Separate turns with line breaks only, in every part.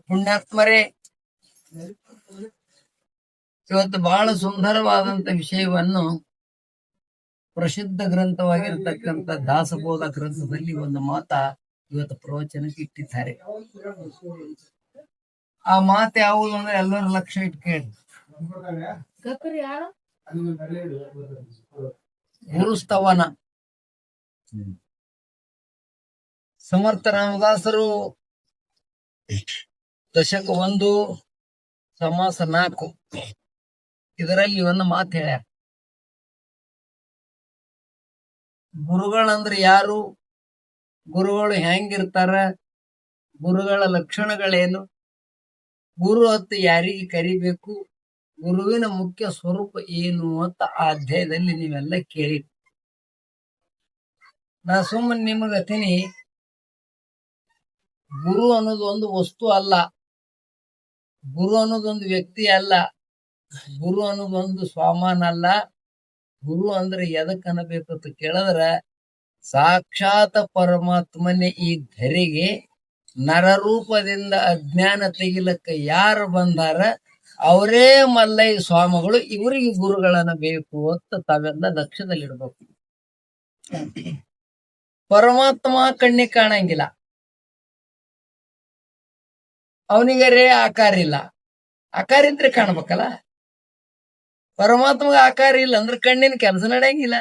ಪುಣ್ಯಾತ್ಮರೇ, ಇವತ್ತು ಬಹಳ ಸುಂದರವಾದಂತ ವಿಷಯವನ್ನು ಪ್ರಸಿದ್ಧ ಗ್ರಂಥವಾಗಿರ್ತಕ್ಕಂಥ ದಾಸಬೋಧ ಗ್ರಂಥದಲ್ಲಿ ಒಂದು ಮಾತ ಇವತ್ತು ಪ್ರವಚನಕ್ಕೆ ಇಟ್ಟಿದ್ದಾರೆ. ಆ ಮಾತು ಯಾವುದು ಅಂದ್ರೆ ಎಲ್ಲರೂ ಲಕ್ಷ್ಯ ಇಟ್ಟು ಕೇಳಿ. ಗುರುಸ್ತವನ. ಸಮರ್ಥ ರಾಮದಾಸರು ದಶಕ 1 ಸಮಾಸ 4 ಇದರಲ್ಲಿ ಒಂದು ಮಾತು ಹೇಳ್ಯಾರ. ಗುರುಗಳಂದ್ರೆ ಯಾರು, ಗುರುಗಳು ಹೆಂಗಿರ್ತಾರ, ಗುರುಗಳ ಲಕ್ಷಣಗಳೇನು, ಗುರು ಅಂತ ಯಾರಿಗೆ ಕರಿಬೇಕು, ಗುರುವಿನ ಮುಖ್ಯ ಸ್ವರೂಪ ಏನು ಅಂತ ಆ ಅಧ್ಯಾಯದಲ್ಲಿ ನೀವೆಲ್ಲ ಕೇಳಿ. ನಾ ಸುಮ್ಮನೆ ನಿಮಗೆ ಅತೀನಿ, ಗುರು ಅನ್ನೋದು ಒಂದು ವಸ್ತು ಅಲ್ಲ, ಗುರು ಅನ್ನೋದೊಂದು ವ್ಯಕ್ತಿ ಅಲ್ಲ, ಗುರು ಅನ್ನೋದೊಂದು ಸಾಮಾನ್ ಅಲ್ಲ. ಗುರು ಅಂದ್ರೆ ಎದಕ್ ಅನ್ನಬೇಕು ಅಂತ ಕೇಳಿದ್ರ, ಸಾಕ್ಷಾತ್ ಪರಮಾತ್ಮನೇ ಈ ಧರೆಗೆ ನರರೂಪದಿಂದ ಅಜ್ಞಾನ ತೆಗಿಲಕ್ಕ ಯಾರು ಬಂದಾರ ಅವರೇ ಮಲ್ಲಯ್ಯ ಸ್ವಾಮಿಗಳು, ಇವರಿಗೆ ಗುರುಗಳನ್ನ ಬೇಕು ಅಂತ ತಾವೆಲ್ಲ ಲಕ್ಷ್ಯದಲ್ಲಿಡ್ಬೇಕು. ಪರಮಾತ್ಮ ಕಣ್ಣಿಗೆ ಕಾಣಂಗಿಲ್ಲ, ಅವನಿಗರೇ ಆಕಾರ ಇಲ್ಲ. ಆಕಾರ ಇದ್ರೆ ಕಾಣ್ಬೇಕಲ್ಲ. ಪರಮಾತ್ಮಗೆ ಆಕಾರ ಇಲ್ಲ ಅಂದ್ರೆ ಕಣ್ಣಿನ ಕೆಲಸ ನಡೆಯಂಗಿಲ್ಲ.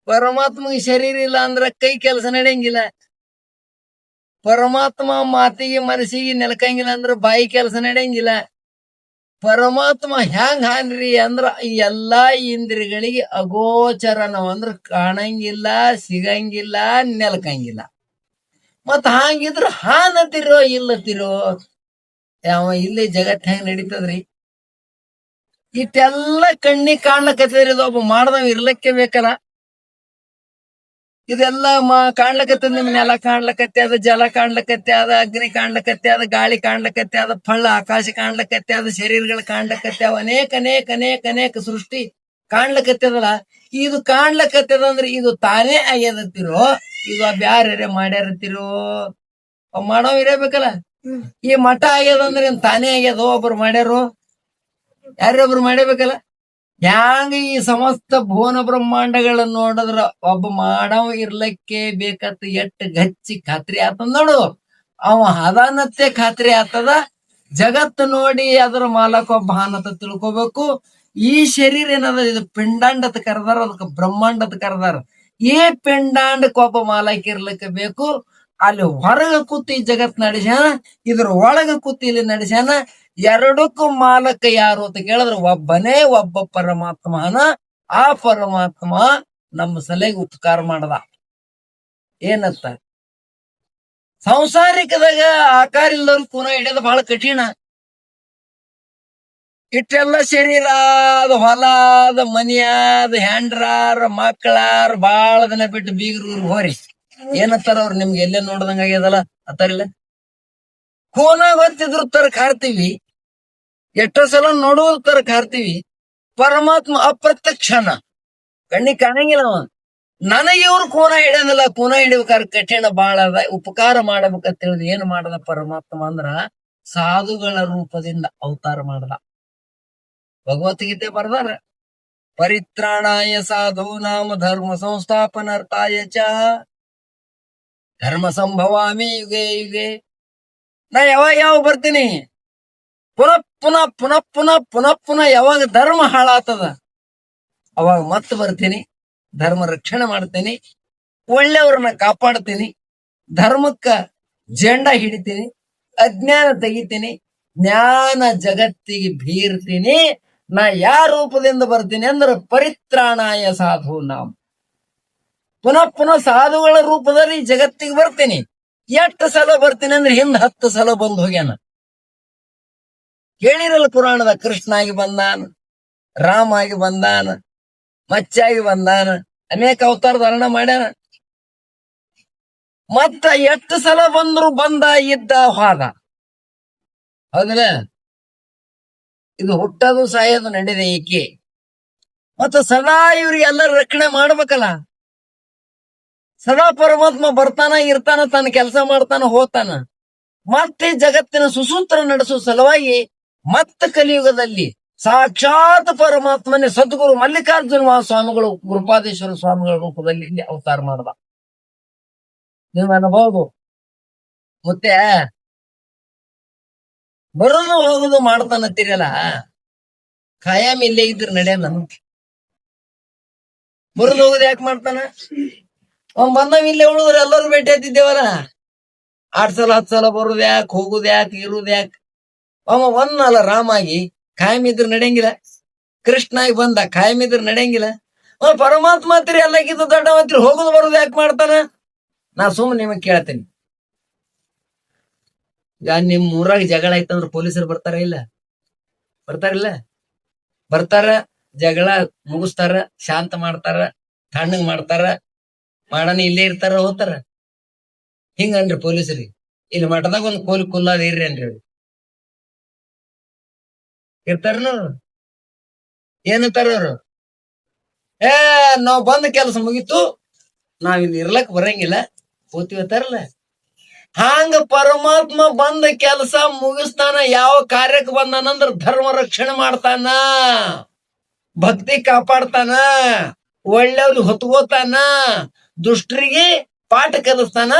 ಪರಮಾತ್ಮಗೆ ಶರೀರ ಇಲ್ಲ ಅಂದ್ರೆ ಕೈ ಕೆಲಸ ನಡೆಯಂಗಿಲ್ಲ. ಪರಮಾತ್ಮ ಮಾತಿಗೆ ಮನಸ್ಸಿಗೆ ನೆಲಕಂಗಿಲ್ಲ ಅಂದ್ರೆ ಬಾಯಿ ಕೆಲಸ ನಡೆಯಂಗಿಲ್ಲ. ಪರಮಾತ್ಮ ಹ್ಯಾಂಗ್ ಹಾನ್ರಿ ಅಂದ್ರ ಈ ಎಲ್ಲಾ ಇಂದ್ರಿಯಗಳಿಗೆ ಅಗೋಚರನವ ಅಂದ್ರ ಕಾಣಂಗಿಲ್ಲ, ಸಿಗಂಗಿಲ್ಲ, ನೆಲಕಂಗಿಲ್ಲ. ಮತ್ ಹಾಂಗಿದ್ರ ಹಾನತಿರೋ ಇಲ್ಲತಿರೋ ಯಾವ ಇಲ್ಲಿ ಜಗತ್ ಹೆಂಗ್ ನಡೀತದ್ರಿ? ಇಟ್ಟೆಲ್ಲ ಕಣ್ಣಿಗೆ ಕಾಣ್ಲಕತ್ತದ್ರಿ. ಒಬ್ಬ ಮಾಡ್ದವ್ ಇರ್ಲಕ್ಕೆ ಬೇಕಲ್ಲ. ಇದೆಲ್ಲ ಕಾಣ್ಲಕತ್ತದ, ನಿಮ್ ನೆಲ ಕಾಣ್ಲಕತ್ತೆ ಅದ, ಜಲ ಕಾಣ್ಲಕತ್ತೆ ಅದ, ಅಗ್ನಿ ಕಾಣ್ಲಕತ್ತೆ ಅದ, ಗಾಳಿ ಕಾಣ್ಲಕತ್ತೆ ಅದ, ಫಳ್ಳ ಆಕಾಶ ಕಾಣ್ಲಕತ್ತೆ ಅದ, ಶರೀರಗಳು ಕಾಣ್ಲಕತ್ತೆ ಅವ, ಅನೇಕ ಅನೇಕ ಅನೇಕ ಅನೇಕ ಸೃಷ್ಟಿ ಕಾಣ್ಲಕತ್ತದಲ್ಲ. ಇದು ಕಾಣ್ಲಕತ್ತದ ಅಂದ್ರೆ ಇದು ತಾನೇ ಆಗ್ಯದತ್ತಿರೋ, ಇದು ಬ್ಯಾರೆ ಮಾಡ್ಯಾರತ್ತಿರೋ? ಮಾಡವ್ ಇರಬೇಕಲ್ಲ. ಈ ಮಠ ಆಗ್ಯದಂದ್ರೆ ತಾನೇ ಆಗ್ಯದ, ಒಬ್ರು ಮಾಡ್ಯಾರು, ಯಾರೊಬ್ರು ಮಾಡಬೇಕಲ್ಲ. ಹ್ಯಾಂಗ ಈ ಸಮಸ್ತ ಭುವನ ಬ್ರಹ್ಮಾಂಡಗಳನ್ನ ನೋಡಿದ್ರ ಒಬ್ಬ ಮಾಡವ ಇರ್ಲಕ್ಕೆ ಬೇಕತ್ತ ಎಟ್ಟು ಗಚ್ಚಿ ಖಾತ್ರಿ ಆತದ ನೋಡು. ಅವ ಹದಾನತ್ತೆ ಖಾತ್ರಿ ಆತದ. ಜಗತ್ತು ನೋಡಿ ಅದರ ಮಾಲಕ ಒಬ್ಬ ಹಾನತ ತಿಳ್ಕೊಬೇಕು. ಈ ಶರೀರ ಏನದ, ಇದು ಪಿಂಡಾಂಡತ್ ಕರೆದಾರ, ಅದಕ್ಕೆ ಬ್ರಹ್ಮಾಂಡತ್ ಕರೆದಾರ. ಈ ಪಿಂಡಾಂಡಕ್ಕೆ ಒಬ್ಬ ಮಾಲಕ ಇರ್ಲಿಕ್ಕೆ ಬೇಕು. ಅಲ್ಲಿ ಹೊರಗ ಕೂತಿ ಈ ಜಗತ್ ನಡೆಸ್ಯಾನ, ಇದ್ರ ಒಳಗ ಕೂತಿ ಇಲ್ಲಿ ನಡೆಸ್ಯಾನ. ಎರಡಕ್ಕೂ ಮಾಲಕ ಯಾರು ಅಂತ ಕೇಳಿದ್ರೆ ಒಬ್ಬನೇ ಒಬ್ಬ ಪರಮಾತ್ಮನ. ಆ ಪರಮಾತ್ಮ ನಮ್ಮ ಸಲಹೆಗೆ ಉಪಕಾರ ಮಾಡದ. ಏನಂತ ಸಂಸಾರಿಕದಾಗ ಆಕಾರ ಇಲ್ಲದವ್ರು ಪುನಃ ಹಿಡಿಯೋದು ಬಹಳ ಕಠಿಣ. ಇಟ್ಟೆಲ್ಲ ಶರೀರ ಅದು, ಹೊಲ ಅದ, ಮನಿಯಾದ, ಹ್ಯಾಂಡ್ರಾರ, ಮಕ್ಕಳಾರ, ಬಾಳ ದಿನ ಬಿಟ್ಟು ಬೀಗರು ಹೋರಿ ಏನತ್ತಾರ ಅವ್ರು, ನಿಮ್ಗೆ ಎಲ್ಲೇ ನೋಡ್ದಂಗ ಆಗ್ಯದಲ್ಲ ಅತ್ತಾರಿಲ್ಲ. ಕೋನಾಗ ಹೊತ್ತಿದ್ರು ತರಕ್ ಹಾರ್ತೀವಿ, ಎಷ್ಟೋ ಸಲ ನೋಡುವ ತರಕ್ ಹಾರ್ತೀವಿ. ಪರಮಾತ್ಮ ಅಪ್ರತ್ಯಕ್ಷನ, ಕಣ್ಣಿಗೆ ಕಾಣಂಗಿಲ್ಲ. ನನಗೆ ಇವ್ರು ಕೋನ ಹಿಡಿಯೋದಿಲ್ಲ. ಕೋನ ಹಿಡಿಬೇಕಾದ್ರೆ ಕಠಿಣ ಬಾಳ ಅದ. ಉಪಕಾರ ಮಾಡಬೇಕಂತ ಹೇಳಿದ್ ಏನ್ ಮಾಡದ ಪರಮಾತ್ಮ ಅಂದ್ರ ಸಾಧುಗಳ ರೂಪದಿಂದ ಅವತಾರ ಮಾಡದ. ಭಗವದ್ಗೀತೆ ಬರ್ದಾರ, ಪರಿತ್ರಾಣಾಯ ಸಾಧೂನಾಂ ಧರ್ಮ ಸಂಸ್ಥಾಪನಾರ್ಥಾಯ ಚ ಧರ್ಮ ಸಂಭವಾಮಿ ಯುಗೆ ಯುಗೆ. ನಾ ಯಾವಾಗ ಬರ್ತೀನಿ, ಪುನಃ ಪುನಃ ಪುನಃ ಪುನಃ ಪುನಃ ಪುನಃ ಯಾವಾಗ ಧರ್ಮ ಹಾಳಾತದ ಅವಾಗ ಮತ್ತೆ ಬರ್ತೀನಿ, ಧರ್ಮ ರಕ್ಷಣೆ ಮಾಡ್ತೀನಿ, ಒಳ್ಳೆಯವ್ರನ್ನ ಕಾಪಾಡ್ತೀನಿ, ಧರ್ಮಕ್ಕ ಜೆಂಡ ಹಿಡಿತೀನಿ, ಅಜ್ಞಾನ ತೆಗಿತೀನಿ, ಜ್ಞಾನ ಜಗತ್ತಿಗೆ ಬೀರ್ತೀನಿ. ನಾ ಯಾವ ರೂಪದಿಂದ ಬರ್ತೀನಿ ಅಂದ್ರೆ ಪರಿತ್ರಾಣಾಯ ಸಾಧು ನಾಮ್. ಪುನಃ ಪುನಃ ಸಾಧುಗಳ ರೂಪದಲ್ಲಿ ಜಗತ್ತಿಗೆ ಬರ್ತೀನಿ. ಎಷ್ಟು ಸಲ ಬರ್ತೀನಿ ಅಂದ್ರೆ ಹಿಂದ್ 10 ಸಲ ಬಂದು ಹೋಗ್ಯಾನ. ಕೇಳಿರಲ್ಲ ಪುರಾಣದ, ಕೃಷ್ಣ ಆಗಿ ಬಂದಾನ, ರಾಮ ಆಗಿ ಬಂದಾನ, ಮಚ್ಚಾಗಿ ಬಂದಾನ, ಅನೇಕ ಅವತಾರ ಧಾರಣ ಮಾಡ್ಯಾನ. ಮತ್ತ ಎಷ್ಟು ಸಲ ಬಂದ್ರು ಬಂದ ಇದ್ದ ಹೋದ. ಹೌದಿಲ್ಲ? ಇದು ಹುಟ್ಟೋದು ಸಾಯೋದು ನಡೆದೆ ಏಕೆ. ಮತ್ತ ಸದಾ ಇವ್ರಿಗೆ ಎಲ್ಲರೂ ರಕ್ಷಣೆ ಮಾಡ್ಬೇಕಲ್ಲ. ಸದಾ ಪರಮಾತ್ಮ ಬರ್ತಾನ ಇರ್ತಾನ, ತನ್ನ ಕೆಲಸ ಮಾಡ್ತಾನ ಹೋಗ್ತಾನ. ಮತ್ತೆ ಜಗತ್ತಿನ ಸುಸೂತ್ರ ನಡೆಸುವ ಸಲುವಾಗಿ ಮತ್ತೆ ಕಲಿಯುಗದಲ್ಲಿ ಸಾಕ್ಷಾತ್ ಪರಮಾತ್ಮನೇ ಸದ್ಗುರು ಮಲ್ಲಿಕಾರ್ಜುನ ಮಹಾಸ್ವಾಮಿಗಳು ಗುರುಪಾದೇಶ್ವರ ಸ್ವಾಮಿಗಳ ರೂಪದಲ್ಲಿ ಇಲ್ಲಿ ಅವತಾರ ಮಾಡ್ದ. ನೀವು ಅನ್ಬಹುದು ಮತ್ತೆ ಬರೋದು ಹೋಗುದು ಮಾಡ್ತಾನತ್ತೀರಲ್ಲ, ಖಾಯಂ ಇಲ್ಲೇ ಇದ್ರ ನಡೆಯಲ್ಲ. ಬರೋದು ಹೋಗುದು ಯಾಕೆ ಮಾಡ್ತಾನ? ಅವ್ನ್ ಬಂದವ್ ಇಲ್ಲೇ ಉಳಿದ್ರೆ ಎಲ್ಲರೂ ಭೇಟಿ ಆತಿದ್ದೇವಲ್ಲ. 8 ಸಲ 10 ಸಲ ಬರುದ್ ಯಾಕೆ, ಹೋಗುದ್ ಯಾಕೆ, ಇರುದ್ ಯಾಕೆ? ಅವ ಒಂದಲ್ಲ ರಾಮಾಗಿ ಖಾಯಂ ಇದ್ರ ನಡೆಯಂಗಿಲ್ಲ. ಕೃಷ್ಣ ಆಗಿ ಬಂದ ಖಾಯಂ ಇದ್ರ ನಡೆಯಂಗಿಲ್ಲ. ಪರಮಾತ್ಮ ಹತ್ತಿರ ಎಲ್ಲಕ್ಕಿಂತ ದೊಡ್ಡ ಹತ್ತಿರ ಹೋಗುದು ಬರುದು ಯಾಕೆ ಮಾಡ್ತಾನ? ನಾ ಸುಮ್ಮನೆ ನಿಮಗ್ ಕೇಳ್ತೇನೆ, ಈಗ ನಿಮ್ ಊರಾಗ ಜಗಳ ಆಯ್ತಂದ್ರ ಪೊಲೀಸರು ಬರ್ತಾರ ಇಲ್ಲ? ಬರ್ತಾರಿಲ್ಲ? ಬರ್ತಾರ, ಜಗಳ ಮುಗಿಸ್ತಾರ, ಶಾಂತ ಮಾಡ್ತಾರ, ತಣ್ಣಗ್ ಮಾಡ್ತಾರ, ಮಾಡನ ಇಲ್ಲೇ ಇರ್ತಾರ, ಹೋಗ್ತಾರ. ಹಿಂಗನ್ರಿ ಪೊಲೀಸರಿಗೆ ಇಲ್ಲಿ ಮಠದಾಗ ಒಂದ್ ಕೋಲಿ ಕುಲ್ಲಾದ ಇರ್ರಿ ಅನ್ರಿ, ಇರ್ತಾರನ? ಏನಂತಾರ ಅವ್ರು? ನಾವ್ ಬಂದ ಕೆಲಸ ಮುಗೀತು, ನಾವ್ ಇಲ್ಲಿ ಇರ್ಲಕ್ ಬರಂಗಿಲ್ಲ, ಓದ್ತಿವತ್ತಾರಲ್ಲ. ಹಾಂಗ ಪರಮಾತ್ಮ ಬಂದ ಕೆಲಸ ಮುಗಿಸ್ತಾನ. ಯಾವ ಕಾರ್ಯಕ್ಕೆ ಬಂದಾನಂದ್ರ ಧರ್ಮ ರಕ್ಷಣೆ ಮಾಡ್ತಾನ, ಭಕ್ತಿ ಕಾಪಾಡ್ತಾನ, ಒಳ್ಳೆಯವ್ರಿಗೆ ಹೊತ್ಕೋತಾನ, ದುಷ್ಟರಿಗೆ ಪಾಠ ಕಲಿಸ್ತಾನ,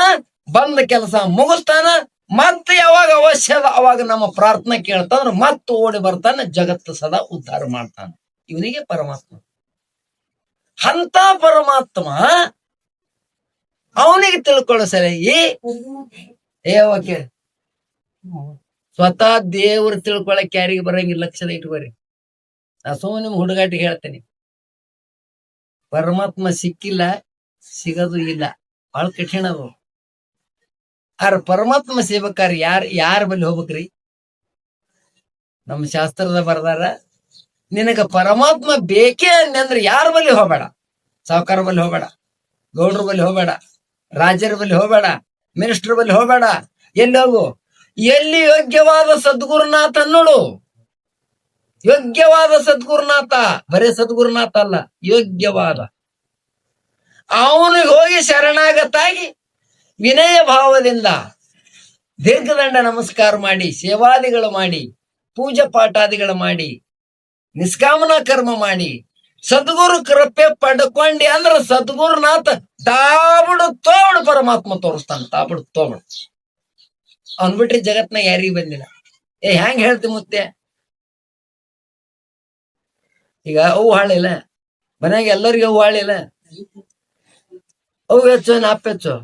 ಬಂದ ಕೆಲಸ ಮುಗಿಸ್ತಾನ. ಮತ್ತೆ ಯಾವಾಗ ಅವಶ್ಯ ಅದ ಅವಾಗ ನಮ್ಮ ಪ್ರಾರ್ಥನೆ ಕೇಳ್ತಾನ, ಮತ್ತೆ ಓಡಿ ಬರ್ತಾನ, ಜಗತ್ತು ಸದಾ ಉದ್ಧಾರ ಮಾಡ್ತಾನ. ಇವನಿಗೆ ಪರಮಾತ್ಮ. ಅಂತ ಪರಮಾತ್ಮ ಅವನಿಗೆ ತಿಳ್ಕೊಳ್ಳೋ ಸರಿಯಾಗಿ ಓಕೆ, ಸ್ವತಃ ದೇವ್ರು ತಿಳ್ಕೊಳಕ್ ಯಾರಿಗೆ ಬರಂಗಿಲ್ಲ, ಲಕ್ಷದ ಇಟ್ಕೋರಿ. ನಾ ಸುಮ್ಮನೆ ನಿಮ್ ಹುಡುಗಾಟಿಗೆ ಹೇಳ್ತೇನೆ, ಪರಮಾತ್ಮ ಸಿಕ್ಕಿಲ್ಲ, ಸಿಗೋದು ಇಲ್ಲ, ಬಹಳ ಕಠಿಣ ಅದು. ಆರ ಪರಮಾತ್ಮ ಸೇವಕಾರ ಯಾರ ಬಳಿ ಹೋಗ್ಬೇಕ್ರಿ? ನಮ್ಮ ಶಾಸ್ತ್ರದ ಬರ್ದಾರ, ನಿನಗ ಪರಮಾತ್ಮ ಬೇಕೇ ಅಂದ್ರೆ ಯಾರ ಬಳಿ ಹೋಗ್ಬೇಡ. ಸಾವುಕಾರ ಬಳಿ ಹೋಗ್ಬೇಡ, ಗೌಡ್ರ ಬಳಿ ಹೋಗ್ಬೇಡ, ರಾಜರ ಬಳಿ ಹೋಗ್ಬೇಡ, ಮಿನಿಸ್ಟರ್ ಬಳಿ ಹೋಗ್ಬೇಡ. ಎಲ್ಲಿ ಹೋಗು? ಎಲ್ಲಿ ಯೋಗ್ಯವಾದ ಸದ್ಗುರುನಾಥ ನೋಡು. ಯೋಗ್ಯವಾದ ಸದ್ಗುರುನಾಥ, ಬರೇ ಸದ್ಗುರುನಾಥ ಅಲ್ಲ, ಯೋಗ್ಯವಾದ ಅವನಿಗೆ ಹೋಗಿ ಶರಣಾಗತಾಗಿ ವಿನಯ ಭಾವದಿಂದ ದೀರ್ಘದಂಡ ನಮಸ್ಕಾರ ಮಾಡಿ, ಸೇವಾದಿಗಳು ಮಾಡಿ, ಪೂಜಾ ಪಾಠಾದಿಗಳು ಮಾಡಿ, ನಿಷ್ಕಾಮನಾ ಕರ್ಮ ಮಾಡಿ, ಸದ್ಗುರು ಕೃಪೆ ಪಡ್ಕೊಂಡಿ ಅಂದ್ರ ಸದ್ಗುರುನಾಥ ತಾಬುಡು ತೋಬಡು ಪರಮಾತ್ಮ ತೋರಿಸ್ತಾನ. ತಾಬುಡು ತೋಬಡು ಅವನ್ ಬಿಟ್ರಿ ಜಗತ್ನ ಯಾರಿಗೂ ಬಂದಿಲ್ಲ. ಹ್ಯಾಂಗ ಹೇಳ್ತಿ ಮುತ್ತೆ? ಈಗ ಅವು ಹಾಳಿಲ್ಲ ಮನ್ಯಾಗ, ಎಲ್ಲರಿಗೂ ಅವು ಹಾಳಿಲ್ಲ. ಅವು ಹೆಚ್ಚು ನಾಪ್ ಹೆಚ್ಚು.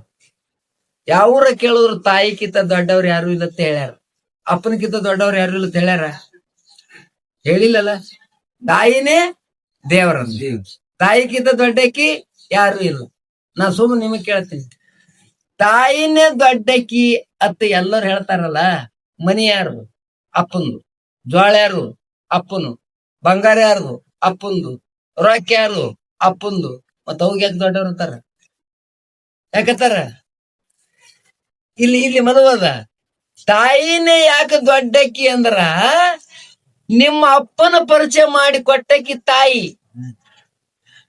ಯಾವೂರ ಕೇಳಿದ್ರು ತಾಯಿಕಿಂತ ದೊಡ್ಡವ್ರು ಯಾರು ಇಲ್ಲತ್ತ ಹೇಳ್ಯಾರ, ಅಪ್ಪನಕಿಂತ ದೊಡ್ಡವ್ರು ಯಾರು ಇಲ್ಲತ್ತ ಹೇಳ್ಯಾರ? ಹೇಳಿಲ್ಲಲ್ಲ. ತಾಯಿನೇ ದೇವರಂತ, ತಾಯಿಗಿಂತ ದೊಡ್ಡಕ್ಕಿ ಯಾರು ಇಲ್ಲ. ನಾ ಸುಮ್ಮನೆ ನಿಮಗ್ ಕೇಳ್ತೀನಿ, ತಾಯಿನೇ ದೊಡ್ಡಕ್ಕಿ ಅತ್ತ ಎಲ್ಲರೂ ಹೇಳ್ತಾರಲ್ಲ. ಮನಿ ಯಾರು? ಅಪ್ಪಂದು. ಜೋಳ ಯಾರು? ಅಪ್ಪನು. ಬಂಗಾರ ಯಾರ್ದು? ಅಪ್ಪಂದು. ರೊಕ್ಕ ಯಾರು? ಅಪ್ಪಂದು. ಮತ್ತ ಅವಾಗ ಯಾಕೆ ದೊಡ್ಡವ್ರು ಅಂತಾರ? ಯಾಕತ್ತಾರ? ಇಲ್ಲಿ ಮದುವದ ತಾಯಿನೇ ಯಾಕೆ ದೊಡ್ಡಕ್ಕಿ ಅಂದ್ರ, ನಿಮ್ಮ ಅಪ್ಪನ ಪರಿಚಯ ಮಾಡಿ ಕೊಟ್ಟಕ್ಕಿ ತಾಯಿ.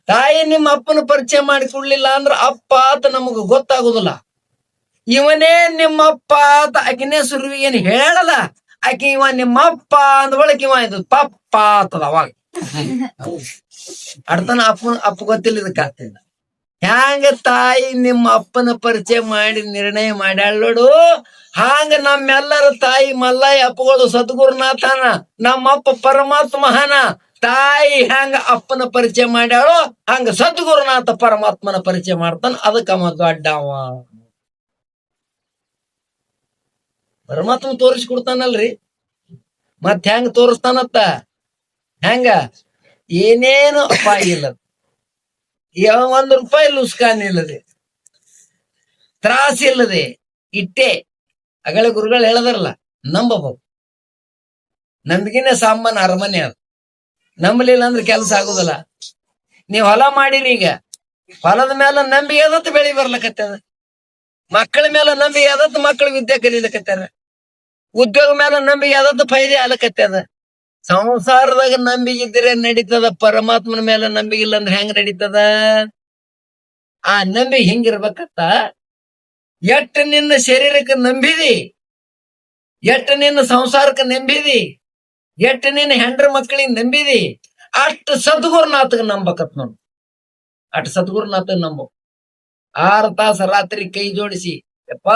ತಾಯಿ ನಿಮ್ಮ ಅಪ್ಪನ ಪರಿಚಯ ಮಾಡಿ ಕೊಡ್ಲಿಲ್ಲ ಅಂದ್ರ ಅಪ್ಪ ಅಂತ ನಮಗ ಗೊತ್ತಾಗುದಿಲ್ಲ. ಇವನೇ ನಿಮ್ಮಪ್ಪ ಅಂತ ಆಕಿನೇ ಸುರುವಿಗೆ ಏನ್ ಹೇಳಲ್ಲ, ಆಕಿ ಇವ ನಿಮ್ಮಪ್ಪ ಅಂದ ಒಳಗೆ ಇವ ಇದು ಪಪ್ಪ ಅಂತದ. ಅವಾಗ ಅಡ್ತಾನ ಅಪ್ಪ ಗೊತ್ತಿಲ್ಲ, ಇದಕ್ಕ ಹ್ಯಾಂಗ ತಾಯಿ ನಿಮ್ಮ ಅಪ್ಪನ ಪರಿಚಯ ಮಾಡಿ ನಿರ್ಣಯ ಮಾಡ್ಯಾಳ ನೋಡು, ಹಾಂಗ ನಮ್ಮೆಲ್ಲರ ತಾಯಿ ಮಲ್ಲಯ್ಯ ಅಪ್ಪಗಳು ಸದ್ಗುರುನಾಥನ, ನಮ್ಮಪ್ಪ ಪರಮಾತ್ಮಹನ. ತಾಯಿ ಹ್ಯಾಂಗ ಅಪ್ಪನ ಪರಿಚಯ ಮಾಡ್ಯಾಳೋ ಹಂಗ ಸದ್ಗುರುನಾಥ ಪರಮಾತ್ಮನ ಪರಿಚಯ ಮಾಡ್ತಾನ. ಅದಕ್ಕ ಅವ ದೊಡ್ಡವ. ಪರಮಾತ್ಮ ತೋರಿಸ್ಕೊಡ್ತಾನಲ್ರಿ, ಮತ್ ಹೆಂಗ ತೋರಿಸ್ತಾನತ್ತ? ಹೆಂಗ? ಏನೇನು ಅಪಾಯ ಇಲ್ಲದ, 1 ರೂಪಾಯಿ ಲುಸ್ಕಾನ್ ಇಲ್ಲದೆ, ತ್ರಾಸ ಇಲ್ಲದೆ, ಇಟ್ಟೆ ಅಗಳ ಗುರುಗಳು ಹೇಳದಾರಲ್ಲ, ನಂಬಬಹುದು. ನಂಬಿಕೆನೆ ಸಾಮಾನ್ಯ ಅರಮನೆ ಅದು. ನಂಬಲಿಲ್ಲ ಅಂದ್ರೆ ಕೆಲಸ ಆಗುದಿಲ್ಲ. ನೀವ್ ಹೊಲ ಮಾಡಿರಿ, ಈಗ ಹೊಲದ ಮೇಲೆ ನಂಬಿಕೆ ಅದತ್ ಬೆಳಿ ಬರ್ಲಕತ್ತದ, ಮಕ್ಕಳ ಮೇಲೆ ನಂಬಿಕೆ ಅದತ್ ಮಕ್ಕಳ ವಿದ್ಯೆ ಕಲೀಲಕತ್ತಾರ, ಉದ್ಯೋಗ ಮೇಲೆ ನಂಬಿಕೆ ಅದತ್ ಫೈದೆ ಆಲಕತ್ತದ. ಸಂಸಾರದಾಗ ನಂಬಿಕೆ ಇದ್ರೆ ನಡೀತದ, ಪರಮಾತ್ಮನ ಮೇಲೆ ನಂಬಿಕೆ ಇಲ್ಲ ಅಂದ್ರೆ ಹೆಂಗ್ ನಡೀತದ? ಆ ನಂಬಿಕೆ ಹಿಂಗಿರ್ಬೇಕತ್ತ, ಎಟ್ಟು ನಿನ್ನ ಶರೀರಕ್ಕೆ ನಂಬಿದಿ ಎಟ್ಟು ನಿನ್ನ ಸಂಸಾರಕ್ಕೆ ನಂಬಿದಿ, ಎಟ್ಟು ನಿನ್ನ ಹೆಂಡ್ರ ಮಕ್ಕಳಿಗೆ ನಂಬಿದಿ, ಅಷ್ಟು ಸದ್ಗುರುನಾಥಗ್ ನಂಬಕತ್ ನೋಡು. ಅಷ್ಟು ಸದ್ಗುರುನಾಥಗ್ ನಂಬ. 6 ತಾಸ ರಾತ್ರಿ ಕೈ ಜೋಡಿಸಿ, ಯಪ್ಪ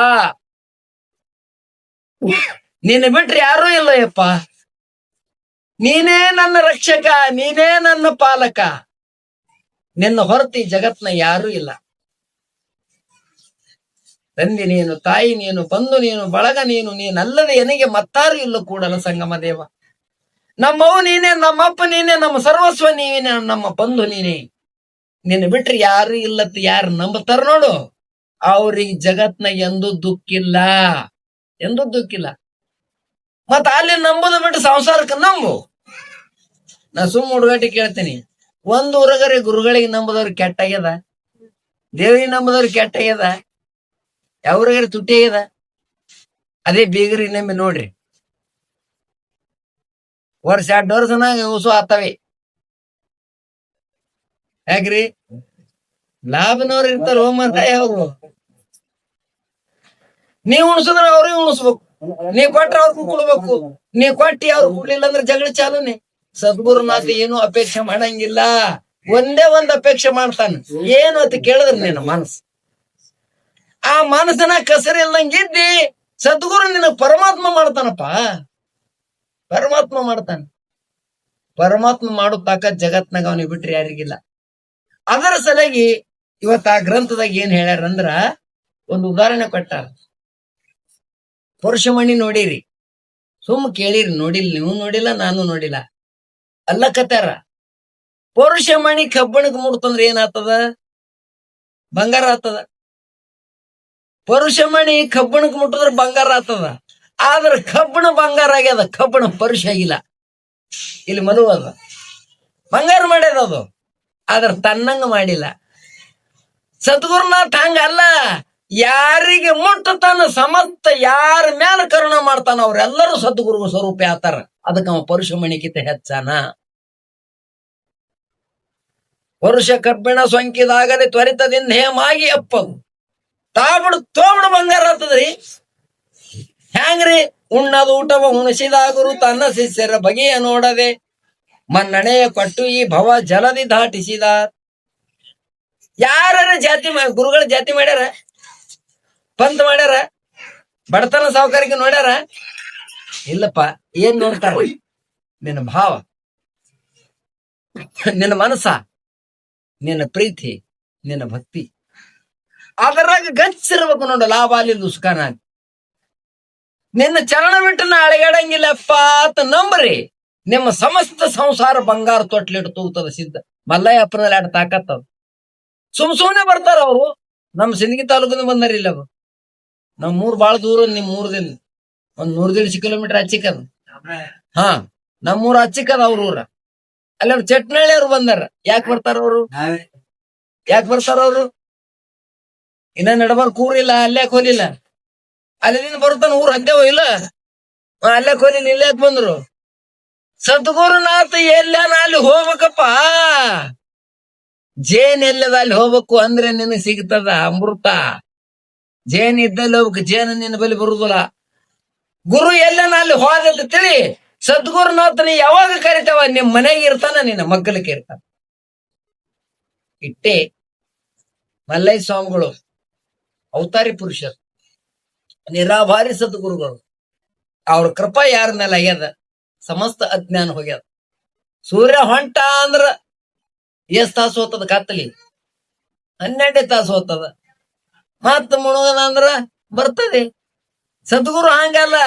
ನಿನ್ನ ಬಿಟ್ರೆ ಯಾರೂ ಇಲ್ಲ ಯಪ್ಪ, ನೀನೇ ನನ್ನ ರಕ್ಷಕ, ನೀನೇ ನನ್ನ ಪಾಲಕ, ನಿನ್ನ ಹೊರತಿ ಜಗತ್ನ ಯಾರೂ ಇಲ್ಲ. ತಂದೆ ನೀನು, ತಾಯಿ ನೀನು, ಬಂಧು ನೀನು, ಬಳಗ ನೀನು, ನೀನಲ್ಲದೆ ಎನಗೆ ಮತ್ತಾರು ಇಲ್ಲ ಕೂಡಲ ಸಂಗಮ ದೇವ. ನಮ್ಮವು ನೀನೇ, ನಮ್ಮಪ್ಪ ನೀನೇ, ನಮ್ಮ ಸರ್ವಸ್ವ ನೀನೇ, ನಮ್ಮ ಬಂಧು ನೀನೇ. ನಿನ್ನ ಬಿಟ್ರೆ ಯಾರು ಇಲ್ಲತ್ತ ಯಾರು ನಂಬತಾರ ನೋಡು, ಅವ್ರಿಗೆ ಜಗತ್ನ ಎಂದೂ ದುಃಖಿಲ್ಲ, ಎಂದೂ ದುಃಖಿಲ್ಲ. ಮತ್ತ ಅಲ್ಲಿ ನಂಬುದು ಬಿಟ್ಟು ಸಂಸಾರಕ್ಕೆ ನಂಬು. ನಾ ಸುಮ್ಮ ಹುಡುಗಾಟಿ ಕೇಳ್ತೀನಿ, ಒಂದು ಊರಗರಿ ಗುರುಗಳಿಗೆ ನಂಬುದವ್ರಿಗೆ ಕೆಟ್ಟಾಗ್ಯದ, ದೇವಿಗೆ ನಂಬುದವ್ರಿಗೆ ಕೆಟ್ಟಾಗ್ಯದ, ಯಾವ್ರಿಗಾರ ತುಟ್ಟಿ ಆಗ್ಯದ. ಅದೇ ಬೀಗರಿಗೆ ನಂಬಿ ನೋಡ್ರಿ, ವರ್ಷ 2 ವರ್ಷನಾಗ ಉಸು ಆತವೆ. ಯಾಕ್ರಿ? ಲಾಭನವ್ರು ಇರ್ತಾರ ಹೋಮಂತ. ಯಾವ್ದು ನೀವ್ ಉಣ್ಸಿದ್ರ ಅವ್ರಿಗೆ ಉಣಿಸ್ಬೇಕು, ನೀವ್ ಕೊಟ್ರ ಅವ್ರಿಗೂ ಕೊಡ್ಬೇಕು, ನೀವ್ ಕೊಟ್ಟಿ ಅವ್ರು ಕೊಡ್ಲಿಲ್ಲ ಅಂದ್ರೆ ಜಗಳ ಚಾಲುನೆ. ಸದ್ಗುರುನಾಥ ಏನು ಅಪೇಕ್ಷೆ ಮಾಡಂಗಿಲ್ಲ, ಒಂದೇ ಒಂದ್ ಅಪೇಕ್ಷೆ ಮಾಡ್ತಾನ. ಏನು ಅಂತ ಕೇಳಿದ್ರೆ ನಿನ್ನ ಮನಸ್ಸು, ಆ ಮನಸ್ಸನ ಕಸರಿಲ್ದಂಗಿದ್ದಿ ಸದ್ಗುರು ನಿನ್ನ ಪರಮಾತ್ಮ ಮಾಡ್ತಾನಪ್ಪ. ಪರಮಾತ್ಮ ಮಾಡ್ತಾನ. ಪರಮಾತ್ಮ ಮಾಡೋ ತಾಕತ್ ಜಗತ್ನಾಗ ಅವನಿಗೆ ಬಿಟ್ರಿ ಯಾರಿಗಿಲ್ಲ. ಅದರ ಸಲಗಿ ಇವತ್ತ ಆ ಗ್ರಂಥದಾಗ ಏನ್ ಹೇಳ್ಯಾರಂದ್ರ, ಒಂದು ಉದಾಹರಣೆ ಕೊಟ್ಟಾರ. ಪುರುಷಮಣಿ ನೋಡಿರಿ, ಸುಮ್ ಕೇಳಿರಿ, ನೋಡಿಲ್ಲ, ನೀವು ನೋಡಿಲ್ಲ, ನಾನು ನೋಡಿಲ್ಲ, ಅಲ್ಲಕತ್ತಾರ. ಪುರುಷಮಣಿ ಕಬ್ಬಣಕ್ ಮುಡ್ತಂದ್ರ ಏನಾಗ್ತದ? ಬಂಗಾರ ಆಗ್ತದ. ಪರುಷಮಣಿ ಕಬ್ಬಣಕ್ ಮುಟ್ಟಿದ್ರೆ ಬಂಗಾರ ಆಗ್ತದ. ಆದ್ರ ಕಬ್ಬಣ ಬಂಗಾರ ಆಗ್ಯದ, ಕಬ್ಬಣ ಪರುಷ ಆಗಿಲ್ಲ. ಇಲ್ಲಿ ಮದುವೆ ಅದ, ಬಂಗಾರ ಮಾಡ್ಯದ ಅದು, ಆದ್ರ ತನ್ನಂಗ ಮಾಡಿಲ್ಲ. ಸದ್ಗುರುನಾಥ ಹಂಗಲ್ಲ, ಯಾರಿಗೆ ಮುಟ್ಟತಾನ ಸಮಸ್ತ ಯಾರ ಮ್ಯಾಲ ಕರುಣ ಮಾಡ್ತಾನ ಅವ್ರೆಲ್ಲರೂ ಸದ್ಗುರು ಸ್ವರೂಪ ಆತಾರ. ಅದಕ್ಕ ಅವ ಪರುಷಮಣಿಗಿಂತ ಹೆಚ್ಚಾನ. ಪರುಷ ಕಬ್ಬಿಣ ಸೊಂಕಿದಾಗಲೇ ತ್ವರಿತದಿಂದ ಹೇಮಾಗಿ ಅಪ್ಪದು, ತಾಬಿಡು ತೋಬಿಡು ಬಂಗಾರ ಆಗ್ತದ್ರಿ. ಹ್ಯಾಂಗ್ರಿ? ಉಣ್ಣದು ಊಟವ ಉಣಿಸಿದಾಗರು ತನ್ನ ಶಿಷ್ಯರ ಬಗೆಯ ನೋಡದೆ ಮನ್ನಣೆಯ ಕೊಟ್ಟು ಈ ಭವ ಜಲದಿ ದಾಟಿಸಿದ. ಯಾರ ಜಾತಿ ಗುರುಗಳ ಜಾತಿ ಮಾಡ್ಯಾರ, ಪಂತ್ ಮಾಡ್ಯಾರ, ಬಡತನ ಸಾವುಕಾರಿಕೆ ನೋಡ್ಯಾರ? ಇಲ್ಲಪ್ಪ. ಏನ್ ನೋಡ್ತಾರ? ನಿನ್ನ ಭಾವ, ನಿನ್ನ ಮನಸ್ಸ, ನಿನ್ನ ಪ್ರೀತಿ, ನಿನ್ನ ಭಕ್ತಿ. ಅದರಾಗ ಗಚ್ಚಿರ್ಬೇಕು ನೋಡು, ಲಾಭ ಅಲ್ಲಿ ದುಸ್ಕಾನ. ನಿನ್ನ ಚರಣ ಬಿಟ್ಟು ನಾ ಅಳಿಗಾಡಂಗಿಲ್ಲಪ್ಪ ಅಂತ ನಂಬ್ರಿ, ನಿಮ್ಮ ಸಮಸ್ತ ಸಂಸಾರ ಬಂಗಾರ ತೊಟ್ಲಿಟ್ಟು ತೂಗ್ತದ ಸಿದ್ಧ. ಮಲ್ಲಯ್ಯಪ್ಪನಲ್ಲಿ ಆಟ ತಾಕತ್ತದ. ಸುಮ್ನೆ ಬರ್ತಾರ ಅವರು. ನಮ್ ಸಿಂದಗಿ ತಾಲೂಕಿಂದ ಬಂದಾರಿಲ್ಲ ಅವರು. ನಮ್ ಮೂರ್ ಬಾಳ ದೂರ, ನಿಮ್ ಮೂರದಿಂದ ಒಂದ್ 150 ಕಿಲೋಮೀಟರ್ ಹಚ್ಚಿಕದ. ಹಾ, ನಮ್ಮೂರ್ ಹಚ್ಚಿಕದ ಅವ್ರ ಊರ. ಅಲ್ಲಿ ಅವ್ರು ಚಟ್ನಳ್ಳಿ ಅವ್ರು ಬಂದಾರ. ಯಾಕೆ ಬರ್ತಾರ ಅವರು? ಯಾಕೆ ಬರ್ತಾರ ಅವರು? ಇನ್ನ ನಡಬಾರ್ ಕೂರಿಲ್ಲ, ಅಲ್ಯಾಕ್ ಹೋಲಿಲ್ಲ. ಅಲ್ಲಿಂದ ಬರ್ತಾನ, ಊರ್ ಹದ್ದೇವ ಇಲ್ಲ, ಅಲ್ಯಾಕ್ ಹೋಲಿಲ್ಲ, ಇಲ್ಯಾಕ್ ಬಂದ್ರು? ಸದ್ಗುರುನಾಥ ಎಲ್ಲಾನ ಅಲ್ಲಿ ಹೋಗ್ಬೇಕಪ್ಪ. ಜೇನ್ ಎಲ್ಲದ ಅಲ್ಲಿ ಹೋಗ್ಬೇಕು ಅಂದ್ರೆ ನಿನಗ್ ಸಿಗ್ತದ ಅಮೃತ. ಜೇನ್ ಇದ್ದಲ್ಲಿ ಹೋಗ್ಬೇಕು, ಜೇನ ನಿನ್ನ ಬಲಿ ಬರುದಿಲ್ಲ. ಗುರು ಎಲ್ಲನ ಅಲ್ಲಿ ಹೋದ ತಿಳಿ. ಸದ್ಗುರುನಾಥನ ಯಾವಾಗ ಕರಿತಾವ? ನಿಮ್ ಮನೆಗೆ ಇರ್ತಾನ, ನಿನ್ನ ಮಗ್ಗಲಕ್ಕೆ ಇರ್ತಾನ. ಇಟ್ಟೆ ಮಲ್ಲಯ್ಯ ಸ್ವಾಮಿಗಳು ಅವತಾರಿ ಪುರುಷರು, ನಿರಾಭಾರಿ ಸದ್ಗುರುಗಳು. ಅವ್ರ ಕೃಪಾ ಯಾರ ಮೇಲೆ ಆಗ್ಯದ, ಸಮಸ್ತ ಅಜ್ಞಾನ ಹೋಗ್ಯದ. ಸೂರ್ಯ ಹೊಂಟ ಅಂದ್ರ ಎಷ್ಟ್ ತಾಸು ಹೋಗ್ತದ ಕತ್ತಲಿ? 12 ತಾಸು ಹೋಗ್ತದ. ಮತ್ತ ಮುಳುಗದ ಅಂದ್ರ ಬರ್ತದೆ. ಸದ್ಗುರು ಹಂಗಲ್ಲ,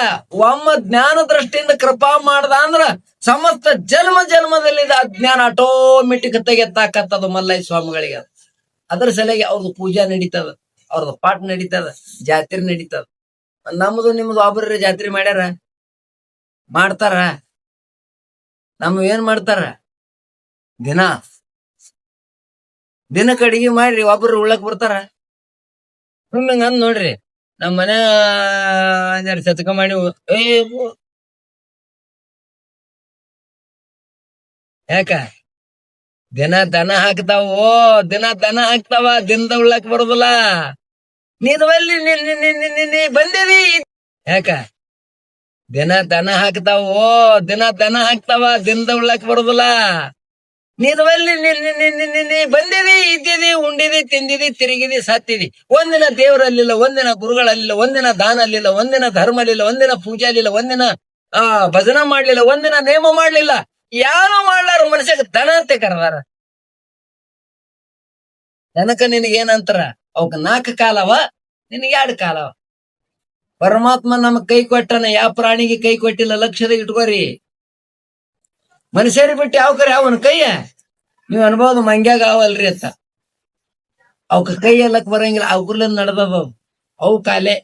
ಒಮ್ಮ ಜ್ಞಾನ ದೃಷ್ಟಿಯಿಂದ ಕೃಪಾ ಮಾಡ್ದ ಅಂದ್ರ ಸಮಸ್ತ ಜನ್ಮ ಜನ್ಮದಲ್ಲಿ ಅಜ್ಞಾನ ಆಟೋಮೆಟಿಕ್ ತೆಗೆತ್ತಾಕತ್ತದ ಮಲ್ಲಯ್ಯ ಸ್ವಾಮಿಗಳಿಗೆ. ಅದ್ರ ಸಲಗೆ ಅವ್ರದ್ದು ಪೂಜಾ ನಡೀತದ, ಅವ್ರದ್ದು ಪಾಠ ನಡೀತದ, ಜಾತ್ರೆ ನಡೀತದ. ನಮ್ದು ನಿಮ್ದು ಒಬ್ಬರ ಜಾತ್ರೆ ಮಾಡ್ಯಾರ? ಮಾಡ್ತಾರ? ನಮ್ ಏನ್ ಮಾಡ್ತಾರ? ದಿನಕ್ಕೆ ಅಡಿಗೆ ಮಾಡ್ರಿ, ಒಬ್ಬರು ಉಳ್ಳಕ್ ಬರ್ತಾರ? ಸುಮ್ಮಂಗ ಅಂದ್ ನೋಡ್ರಿ. ನಮ್ ಮನೆ ಸತ್ಕ ಮಾಡಿ ಯಾಕ ದಿನ ದನ ಹಾಕ್ತಾವ, ದಿನದ ಉಳ್ಳಕ್ ಬರುದಿಲ್ಲ. ನೀನ್ ಬಲ್ಲಿ ಬಂದೇವಿ ಯಾಕ? ದಿನ ದನ ಹಾಕ್ತಾವೋ, ದನ ಹಾಕ್ತಾವ, ದಿನದ ಉಳ್ಳಾಕ್ ಬರುದಿಲ್ಲ. ನೀನಲ್ಲಿ ನೀ ಬಂದಿದಿ, ಇದ್ದಿದಿ, ಉಂಡಿದಿ, ತಿಂದಿದಿ, ತಿರುಗಿದಿ, ಸತ್ತಿದಿ. ಒಂದಿನ ದೇವರಲ್ಲಿಲ್ಲ, ಒಂದಿನ ಗುರುಗಳಲ್ಲಿಲ್ಲ, ಒಂದಿನ ದಾನ ಅಲ್ಲಿಲ್ಲ, ಒಂದಿನ ಧರ್ಮ ಅಲ್ಲಿಲ್ಲ, ಒಂದಿನ ಪೂಜೆ ಅಲ್ಲಿಲ್ಲ, ಒಂದಿನ ಭಜನ ಮಾಡ್ಲಿಲ್ಲ, ಒಂದಿನ ನೇಮ ಮಾಡ್ಲಿಲ್ಲ. ಯಾರು ಮಾಡ್ಲಾರ ಮನುಷ್ಯಗ ದನ ಅಂತ ಕರೆದಾರ. ದನಕ ನಿನಗೇನಂತಾರ? ಅವಕ್ 4 ಕಾಲವ, ನಿನಗೆ 2 ಕಾಲವ. ಪರಮಾತ್ಮ ನಮಗ್ ಕೈ ಕೊಟ್ಟನ, ಯಾವ ಪ್ರಾಣಿಗೆ ಕೈ ಕೊಟ್ಟಿಲ್ಲ. ಲಕ್ಷ್ಯದಾಗ ಇಟ್ಕೋರಿ. ಮನುಷ್ಯರಿ ಬಿಟ್ಟು ಯಾವ ಕರೆ ಅವನ ಕೈಯ ನೀವ್ ಅನ್ಬೋದು ಮಂಗ್ಯಾಗ ಅವಲ್ರಿ ಅಂತ. ಅವಕ ಕೈ ಎಲ್ಲಕ್ ಬರಂಗಿಲ್ಲ, ಅವ್ರಲಿಂದ ನಡ್ದದ ಅವು ಕಾಲೇ.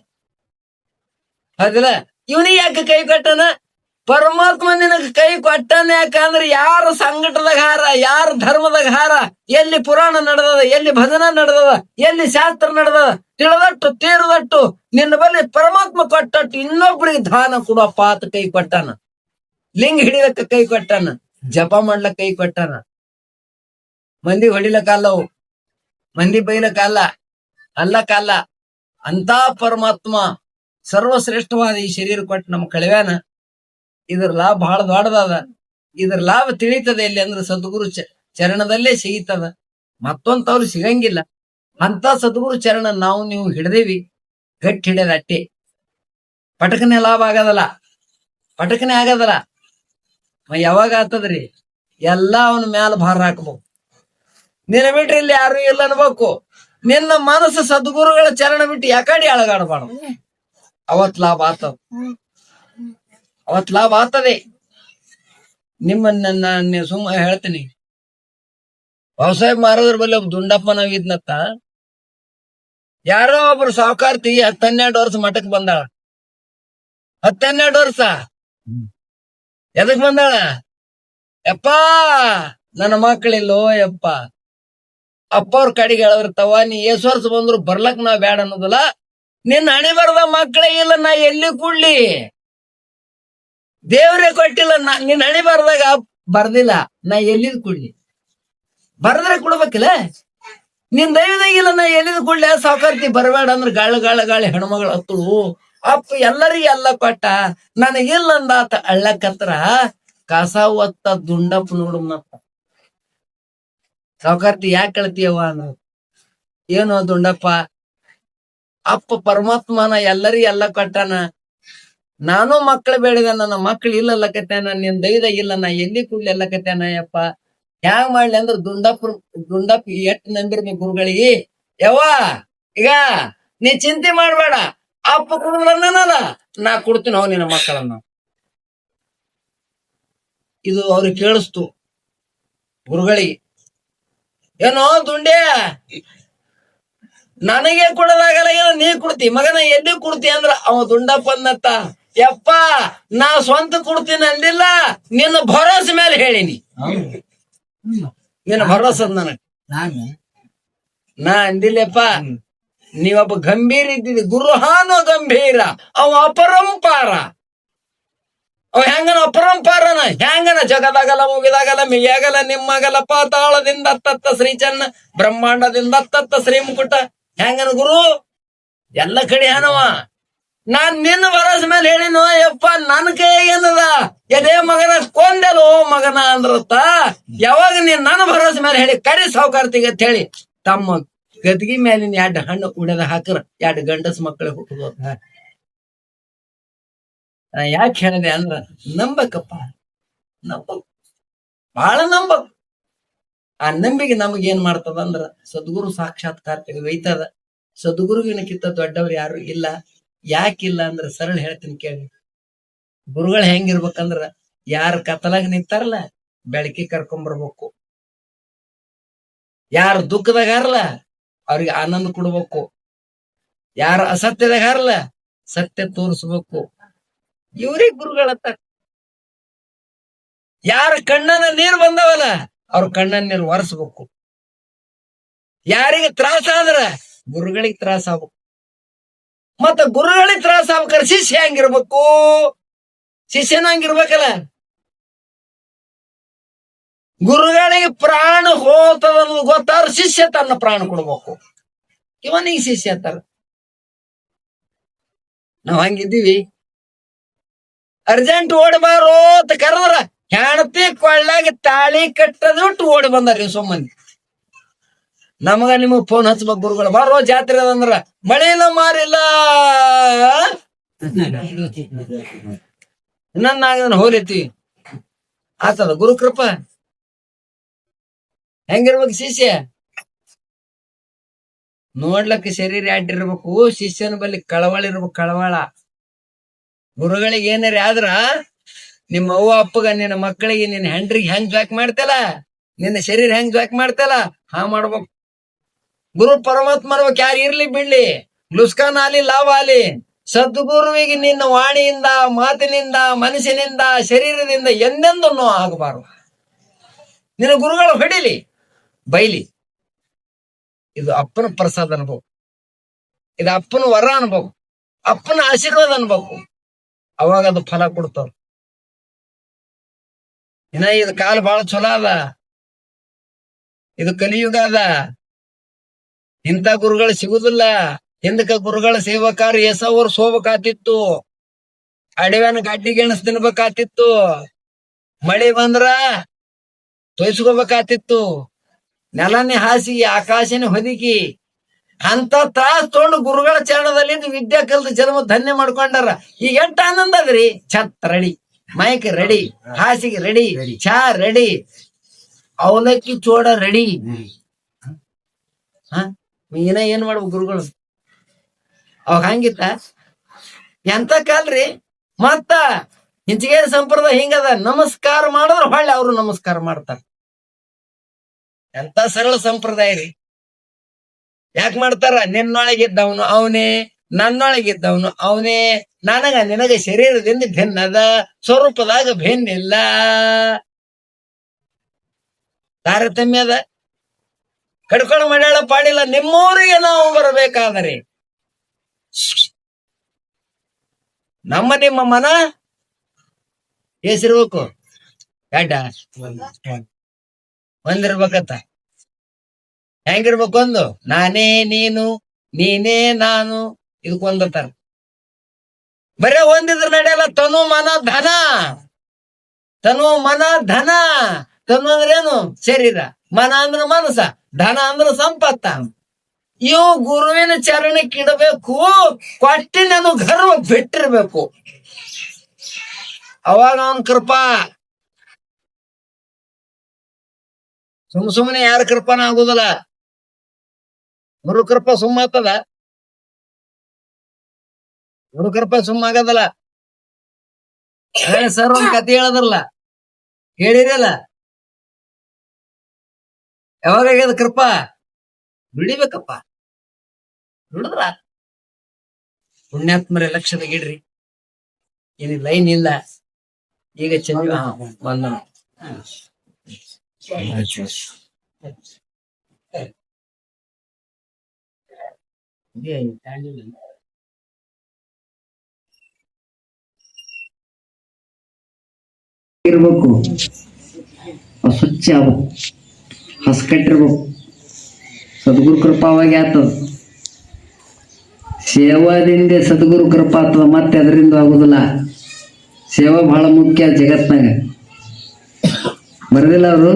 ಹೌದಿಲ್ಲ? ಇವನಿಗೆ ಯಾಕೆ ಕೈ ಕೊಟ್ಟನ? ಪರಮಾತ್ಮ ನಿನಗ ಕೈ ಕೊಟ್ಟನ ಯಾಕಂದ್ರೆ ಯಾರ ಸಂಕಟದಾಗ ಹಾರ, ಯಾರ ಧರ್ಮದಾಗ ಹಾರ, ಎಲ್ಲಿ ಪುರಾಣ ನಡೆದದ, ಎಲ್ಲಿ ಭಜನ ನಡೆದದ, ಎಲ್ಲಿ ಶಾಸ್ತ್ರ ನಡೆದದ, ತಿಳಿದಟ್ಟು ತೀರದಟ್ಟು ನಿನ್ನ ಬಲ್ಲಿ ಪರಮಾತ್ಮ ಕೊಟ್ಟಟ್ಟು ಇನ್ನೊಬ್ರಿಗೆ ದಾನ ಕೊಡಪ್ಪ ಅಂತ ಕೈ ಕೊಟ್ಟಾನ. ಲಿಂಗ ಹಿಡಿಲಕ್ಕ ಕೈ ಕೊಟ್ಟಾನ, ಜಪ ಮಾಡ್ಲಕ್ಕ ಕೈ ಕೊಟ್ಟಾನ. ಮಂದಿ ಹೊಡಿಲಕ್ಕಲ್ಲವು, ಮಂದಿ ಬೈಲಕ್ಕಲ್ಲ, ಅಲ್ಲಕ್ಕಲ್ಲ. ಅಂತ ಪರಮಾತ್ಮ ಸರ್ವಶ್ರೇಷ್ಠವಾದ ಈ ಶರೀರ ಕೊಟ್ಟು ನಮ್ ಕಳವ್ಯಾನ. ಇದ್ರ ಲಾಭ ಬಹಳ ದೊಡ್ಡದಾದ. ಇದ್ರ ಲಾಭ ತಿಳಿತದೆ ಎಲ್ಲಿ ಅಂದ್ರೆ ಸದ್ಗುರು ಚರಣದಲ್ಲೇ ಸಿಗಿತದ, ಮತ್ತೊಂತವ್ರು ಸಿಗಂಗಿಲ್ಲ. ಅಂತ ಸದ್ಗುರು ಚರಣ ನಾವು ನೀವು ಹಿಡ್ದೇವಿ, ಗಟ್ಟಿ ಹಿಡಿಯದ ಅಟ್ಟೆ. ಪಟಕನೆ ಲಾಭ ಆಗದಲ್ಲ, ಪಟಕನೆ ಆಗದಲ್ಲ. ಯಾವಾಗ ಆತದ್ರಿ? ಎಲ್ಲಾ ಅವನ ಮ್ಯಾಲ ಭಾರ ಹಾಕ್ಬೇಕು. ನಿನ್ನ ಬಿಟ್ರೆ ಇಲ್ಲಿ ಯಾರು ಇಲ್ಲ ಅನ್ಬೇಕು. ನಿನ್ನ ಮನಸ್ಸು ಸದ್ಗುರುಗಳ ಚರಣ ಬಿಟ್ಟು ಯಾಕಡೆ ಅಳಗಾಡಬಾರ್ದು. ಅವತ್ ಲಾಭ ಆತದ, ಅವತ್ ಲಾಭ ಆಗ್ತದೆ. ನಿಮ್ಮನ್ನ ನಾನು ಸುಮ್ಮ ಹೇಳ್ತೀನಿ. ವ್ಯವಸಾಯ ಮಾರೋದ್ರ ಬಲ್ಲಿ ಒಬ್ಬ ದುಂಡಪ್ಪ ನಾವಿದ್ನತ್ತ, ಯಾರೋ ಒಬ್ರು ಸಾವುಕಾರ್ತಿ 10-12 ವರ್ಷ ಮಠಕ್ ಬಂದಾಳ. 10-12 ವರ್ಷ ಎದಕ್ ಬಂದಾಳ? ಯಪ್ಪಾ ನನ್ನ ಮಕ್ಕಳಿಲ್ಲೋ ಯಪ್ಪ. ಅಪ್ಪ ಅವ್ರ ಕಡೆಗೆ ಹೇಳದಿರ್ತಾವ, ನೀ ಎಷ್ಟ್ ವರ್ಷ ಬಂದ್ರು ಬರ್ಲಕ್ ನಾವ್ ಬ್ಯಾಡ ಅನ್ನೋದಿಲ್ಲ. ನಿನ್ನ ಹಣೆ ಬರದ ಮಕ್ಕಳೇ ಇಲ್ಲ, ನಾ ಎಲ್ಲಿ ಕೂಡ್ಲಿ? ದೇವ್ರೇ ಕೊಟ್ಟಿಲ್ಲ, ನಿನ್ ಹಣೆ ಬರ್ದಾಗ ಬರ್ದಿಲ್ಲ, ನಾ ಎಲ್ಲಿದ್ ಕೊಡ್ಲಿ? ಬರ್ದ್ರೆ ಕೊಡ್ಬೇಕಿಲ್ಲ. ನಿನ್ ದೈವದಾಗಿಲ್ಲ, ನಾ ಎಲ್ಲಿದ್ ಕೊಡ್ಲಿ? ಸಾವುಕಾರ್ತಿ ಬರಬೇಡ ಅಂದ್ರೆ ಗಾಳಿ ಹೆಣ್ಮಗಳು ಹತ್ತು. ಅಪ್ಪ ಎಲ್ಲರಿಗೂ ಎಲ್ಲ ಕೊಟ್ಟ, ನನಗಿಲ್ಲ ಅಂದಾತ ಅಳ್ಳಕತ್ರ. ಕಸ ಒತ್ತ ದುಂಡಪ್ಪ ನೋಡಮ್ಮತ್ತ. ಸಾವುಕಾರ್ತಿ ಯಾಕೆ ಕಳ್ತೀಯವ್ವ ಅನ್ನೋ. ಏನು ದುಂಡಪ್ಪ, ಅಪ್ಪ ಪರಮಾತ್ಮನ ಎಲ್ಲರಿಗೂ ಎಲ್ಲ ಕೊಟ್ಟಾನ, ನಾನು ಮಕ್ಕಳು ಬೇಡಿದ, ನನ್ನ ಮಕ್ಳು ಇಲ್ಲಲ್ಲಕತ್ಯಾನ, ನಿನ್ ದೈವದಾಗ ಇಲ್ಲ, ನಾ ಎಲ್ಲಿ ಕೂಡ್ಲಿ ಎಲ್ಲಕತ್ಯಾನ ಯಪ್ಪ. ಹ್ಯಾಂಗ್ ಮಾಡ್ಲಿ ಅಂದ್ರ ದುಂಡಪ್ಪ ಎಷ್ಟ್ ನಂಬಿರ್ನಿ ಗುರುಗಳಿಗೆ. ಯವ್ವ ಈಗ ನೀ ಚಿಂತೆ ಮಾಡ್ಬೇಡ, ಅಪ್ಪ ಕುಡುದ್ರನ್ನಲ್ಲ, ನಾ ಕೊಡ್ತೀನಿ ಅವ್ ನಿನ್ನ ಮಕ್ಕಳನ್ನ. ಇದು ಅವ್ರಿಗೆ ಕೇಳಿಸ್ತು ಗುರುಗಳಿಗೆ. ಏನೋ ದುಂಡೆ, ನನಗೆ ಕೊಡೋದಾಗಲ್ಲ, ಏನೋ ನೀ ಕೊಡ್ತಿ ಮಗನ, ಎಲ್ಲಿ ಕೊಡ್ತಿ ಅಂದ್ರ ಅವ ದುಂಡಪ್ಪ ಅನ್ನತ್ತ, ಯಪ್ಪ ನಾ ಸ್ವಂತ ಕೊಡ್ತೀನಿ ಅಂದಿಲ್ಲ, ನಿನ್ನ ಭರೋಸೆ ಮೇಲೆ ಹೇಳಿನಿ. ನಿನ್ನ ಭರೋಸೆ ನನಗ್ ನಾ ಅಂದಿಲ್ಲಪ್ಪ. ನೀವೊಬ್ಬ ಗಂಭೀರ ಇದ್ದಿದ್ದಿ, ಗುರುಹಾನೋ ಗಂಭೀರ, ಅವ ಅಪರಂಪಾರ. ಅವ ಹೆಂಗನ ಅಪರಂಪಾರನ, ಹೆಂಗನ ಜಗದಾಗಲ್ಲ, ಮುಗಿದಾಗಲ್ಲ, ಮಿಗಿಯಾಗಲ್ಲ, ನಿಮ್ಮಗಲ್ಲ, ಪಾತಾಳದಿಂದ ಅತ್ತತ್ತ ಶ್ರೀ ಚನ್ನ, ಬ್ರಹ್ಮಾಂಡದಿಂದ ಅತ್ತತ್ತ ಶ್ರೀ ಮುಕುಟ. ಹೆಂಗನ ಗುರು ಎಲ್ಲ ಕಡೆ ಏನವ. ನಾನ್ ನಿನ್ನ ಭರೋಸೆ ಮೇಲೆ ಹೇಳಿನೋ ಯಪ್ಪ, ನನ್ ಕೈ ಏನದ, ಎದೇ ಮಗನ ಕೊಂದೆಲೋ ಮಗನ ಅಂದ್ರತ್ತ. ಯಾವಾಗ ನೀನ್ ನನ್ನ ಭರೋಸೆ ಮೇಲೆ ಹೇಳಿ ಕರಿ ಸಾವುಕಾರ್ತಿಗೆ ಅಂತ ಹೇಳಿ ತಮ್ಮ ಗದ್ಗಿ ಮೇಲಿನ 2 ಹಣ್ಣು ಉಡದ ಹಾಕ್ರ 2 ಗಂಡಸ್ ಮಕ್ಕಳಿಗೆ ಹುಟ್ಟುದು. ಯಾಕೆ ಹೇಳಿದೆ ಅಂದ್ರ, ನಂಬಕಪ್ಪ, ನಂಬಕ್, ಬಹಳ ನಂಬಕ್. ಆ ನಂಬಿಕೆ ನಮಗ್ ಏನ್ ಮಾಡ್ತದ ಅಂದ್ರ ಸದ್ಗುರು ಸಾಕ್ಷಾತ್ಕಾರ ಒಯ್ತದ. ಸದ್ಗುರುವಿನಕ್ಕಿಂತ ದೊಡ್ಡವ್ರು ಯಾರು ಇಲ್ಲ. ಯಾಕಿಲ್ಲ ಅಂದ್ರ ಸರಳ ಹೇಳ್ತೀನಿ ಕೇಳಿ. ಗುರುಗಳು ಹೆಂಗಿರ್ಬೇಕಂದ್ರ, ಯಾರ ಕತ್ತಲಾಗ ನಿಂತಾರಲ್ಲ ಬೆಳಕಿ ಕರ್ಕೊಂಬರ್ಬೇಕು, ಯಾರ ದುಃಖದಾಗ ಹಾರಲ್ಲ ಅವ್ರಿಗೆ ಆನಂದ ಕೊಡ್ಬೇಕು, ಯಾರ ಅಸತ್ಯದಾಗ ಹಾರಲ್ಲ ಸತ್ಯ ತೋರಿಸ್ಬೇಕು. ಇವ್ರಿಗೆ ಗುರುಗಳತ್ತ. ಯಾರ ಕಣ್ಣನ ನೀರು ಬಂದವಲ್ಲ ಅವ್ರ ಕಣ್ಣನ ನೀರು ಒರೆಸ್ಬೇಕು. ಯಾರಿಗೆ ತ್ರಾಸ ಆದ್ರ ಗುರುಗಳಿಗೆ ತ್ರಾಸ ಆಗ್ಬೇಕು. ಮತ್ತ ಗುರುಗಳಿಗೆ ತ್ರಾಸ ಆಗ್ಬೇಕಾರೆ ಶಿಷ್ಯ ಹೆಂಗಿರ್ಬೇಕು? ಶಿಷ್ಯನ ಹಂಗಿರ್ಬೇಕಲ್ಲ. ಗುರುಗಳಿಗೆ ಪ್ರಾಣ ಹೋತದ ಅನ್ನೋದು ಗೊತ್ತಾದ್ರೆ ಶಿಷ್ಯ ತನ್ನ ಪ್ರಾಣ ಕೊಡ್ಬೇಕು. ಇವನಿಗೆ ಶಿಷ್ಯ ಅಂತಾರ. ನಾವ್ ಹಂಗಿದ್ದೀವಿ. ಅರ್ಜೆಂಟ್ ಓಡಬಾರೋ ಅಂತ ಕರೆದ್ರ ಹೆಣತಿ ಕೊಳ್ಳಾಗ ತಾಳಿ ಕಟ್ಟದ್ಬಿಟ್ಟು ಓಡಿ ಬಂದಾರ ಸೊಮ್ಮಂದಿ. ನಮಗ ನಿಮಗ್ ಫೋನ್ ಹಚ್ಬೇಕು ಗುರುಗಳು, ಬಾರೋ ಜಾತ್ರೆ ಅದಂದ್ರ ಮಳಿನ ಮಾರಿಲ್ಲ ನನ್ನ ಹೋಲಿತಿ ಆತದ ಗುರುಕೃಪ. ಹೆಂಗಿರ್ಬೇಕು ಶಿಷ್ಯ? ನೋಡ್ಲಕ್ಕ ಶರೀರ ಅಡ್ಡಿರ್ಬೇಕು, ಶಿಷ್ಯನ ಬಲ್ಲಿ ಕಳವಳ ಇರ್ಬೇಕು, ಕಳವಳ. ಗುರುಗಳಿಗೆ ಏನಾರ ಆದ್ರ ನಿಮ್ಮ ಅವ್ವ ಅಪ್ಪಗ ನಿನ್ನ ಮಕ್ಕಳಿಗೆ ನಿನ್ನ ಹೆಂಡ್ರಿಗೆ ಹೆಂಗ್ ಜಾಕ್ ಮಾಡ್ತಲ್ಲ, ನಿನ್ನ ಶರೀರ ಹೆಂಗ್ ಜಾಕ್ ಮಾಡ್ತಲ್ಲ ಹಾ ಮಾಡ್ಬೇಕು. ಗುರು ಪರಮಾತ್ಮ ಮಾಡ್ಬೇಕು, ಯಾರು ಇರ್ಲಿ ಬಿಡ್ಲಿ, ಲುಸ್ಕಾನ್ ಆಲಿ ಲಾಭ ಆಲಿ, ಸದ್ಗುರುವಿಗೆ ನಿನ್ನ ವಾಣಿಯಿಂದ, ಮಾತಿನಿಂದ, ಮನಸ್ಸಿನಿಂದ, ಶರೀರದಿಂದ ಎಂದೆಂದು ನೋವು ಆಗಬಾರದು. ನಿನ್ನ ಗುರುಗಳು ಹೊಡಿಲಿ ಬೈಲಿ, ಇದು ಅಪ್ಪನ ಪ್ರಸಾದ ಅನ್ಬೇಕು, ಇದು ಅಪ್ಪನ ವರ ಅನ್ಬೇಕು, ಅಪ್ಪನ ಆಶೀರ್ವಾದ ಅನ್ಬೇಕು. ಅವಾಗ ಅದು ಫಲ ಕೊಡ್ತಾವ. ಇನ್ನ ಇದು ಕಾಲ ಬಹಳ ಚಲೋ ಅದ, ಇದು ಕಲಿಯುಗ ಅದ. ಇಂಥ ಗುರುಗಳು ಸಿಗುದಿಲ್ಲ. ಹಿಂದಕ ಗುರುಗಳ ಸೇವಕಾರ ಎಸವರು ಸೋಬೇಕಾತಿತ್ತು, ಅಡವ್ಯಾನ ಗಡ್ಡಿ ಗೆಣಸ್ ತಿನ್ಬೇಕಾತಿತ್ತು, ಮಳೆ ಬಂದ್ರ ತೊಯ್ಸ್ಕೋಬೇಕಾತಿತ್ತು, ನೆಲನೇ ಹಾಸಿಗೆ ಆಕಾಶನೇ ಹೊದಿಕಿ. ಅಂತ ತ್ರಾಸ್ ತಗೊಂಡು ಗುರುಗಳ ಚರಣದಲ್ಲಿ ವಿದ್ಯಾ ಕಲ್ತು ಜನ್ಮ ಧನ್ಯ ಮಾಡ್ಕೊಂಡಾರ. ಈಗ ಎಂಟ ಆನಂದ ಅದ್ರಿ. ಛತ್ ರೆಡಿ, ಮೈಕ್ ರೆಡಿ, ಹಾಸಿಗೆ ರೆಡಿ, ಚಾ ರೆಡಿ, ಅವಲಕ್ಕಿ ಚೋಡ ರೆಡಿ. ಇನ್ನ ಏನ್ ಮಾಡ್ಬೇಕು ಗುರುಗಳು? ಅವಾಗ ಹಂಗಿತ್ತ ಎಂತ ಕಾಲ್ರಿ. ಮತ್ತ ಹಿಂಚಿಗೇರಿ ಸಂಪ್ರದಾಯ ಹಿಂಗದ, ನಮಸ್ಕಾರ ಮಾಡಿದ್ರ ಹೊಳ್ಳಿ ಅವ್ರು ನಮಸ್ಕಾರ ಮಾಡ್ತಾರ. ಎಂತ ಸರಳ ಸಂಪ್ರದಾಯ ರೀ. ಯಾಕೆ ಮಾಡ್ತಾರ? ನಿನ್ನೊಳಗಿದ್ದವನು ಅವನೇ, ನನ್ನೊಳಗಿದ್ದವನು ಅವನೇ, ನನಗ ನಿನಗ ಶರೀರದಿಂದ ಭಿನ್ನದ, ಸ್ವರೂಪದಾಗ ಭಿನ್ನಿಲ್ಲ, ತಾರತಮ್ಯದ. ಕಡ್ಕೊಂಡು ಮಾಡ್ಯಾಳ ಪಾಡಿಲ್ಲ, ನಿಮ್ಮೂರಿಗೆ ನಾವು ಬರಬೇಕಾದರೆ ನಮ್ಮ ನಿಮ್ಮ ಮನ ಎಸಿರ್ಬೇಕು, ಯಾಡ ಒಂದಿರ್ಬೇಕತ್ತ. ಹೆಂಗಿರ್ಬೇಕು? ಒಂದು ನಾನೇ ನೀನು, ನೀನೇ ನಾನು, ಇದಕ್ಕೊಂದತ್ತಾರ. ಬರೇ ಒಂದಿದ್ರ ನಡೆಯಲ್ಲ. ತನು ಮನ ಧನ, ತನು ಮನ ಧನ. ತನು ಅಂದ್ರೇನು? ಶರೀರ. ಮನ ಅಂದ್ರ ಮನಸ, ಧನ ಅಂದ್ರ ಸಂಪತ್ತ. ಇವು ಗುರುವಿನ ಚರಣಕ್ಕಿಡಬೇಕು. ಕೊಟ್ಟಿ ನಾನು ಗರ್ವ ಬಿಟ್ಟಿರ್ಬೇಕು. ಅವಾಗ ಅವನ್ ಕೃಪಾ. ಸುಮ್ಮನೆ ಯಾರ ಕೃಪಾನ ಆಗುದಿಲ್ಲ. ಗುರು ಕೃಪಾ ಸುಮ್ಮ ಆಗ್ತದ? ಗುರು ಕೃಪಾ ಸುಮ್ಮ ಆಗದಲ್ಲ. ಸರ್ ಒಂದ್ ಕತೆ ಹೇಳದ್ರಲ್ಲ, ಹೇಳಿರಲ್ಲ? ಯಾವಾಗ ಆಗ್ಯದ ಕೃಪಾ? ದುಡಿಬೇಕಪ್ಪ, ದುಡಿದ್ರ ಪುಣ್ಯಾತ್ಮರೇ ಲಕ್ಷದಾಗ ಇಡ್ರಿ. ಇಲ್ಲಿ ಲೈನ್ ಇಲ್ಲ. ಈಗ ಚಂದ ಬಂದ ಇರ್ಬೇಕು, ಸ್ವಚ್ಛ ಆಗ್ಬೇಕು, ಹಸ್ಕಟ್ಟಿರ್ಬೇಕು. ಸದ್ಗುರು ಕೃಪಾ ಅವಾಗ ಆಗ್ತದ. ಸೇವಾದಿಂದ ಸದ್ಗುರು ಕೃಪಾ ಆಗ್ತದ, ಮತ್ತೆ ಅದರಿಂದ ಆಗುದಿಲ್ಲ. ಸೇವಾ ಬಹಳ ಮುಖ್ಯ ಜಗತ್ನಾಗ. ಬರದಿಲ್ಲ ಅವರು?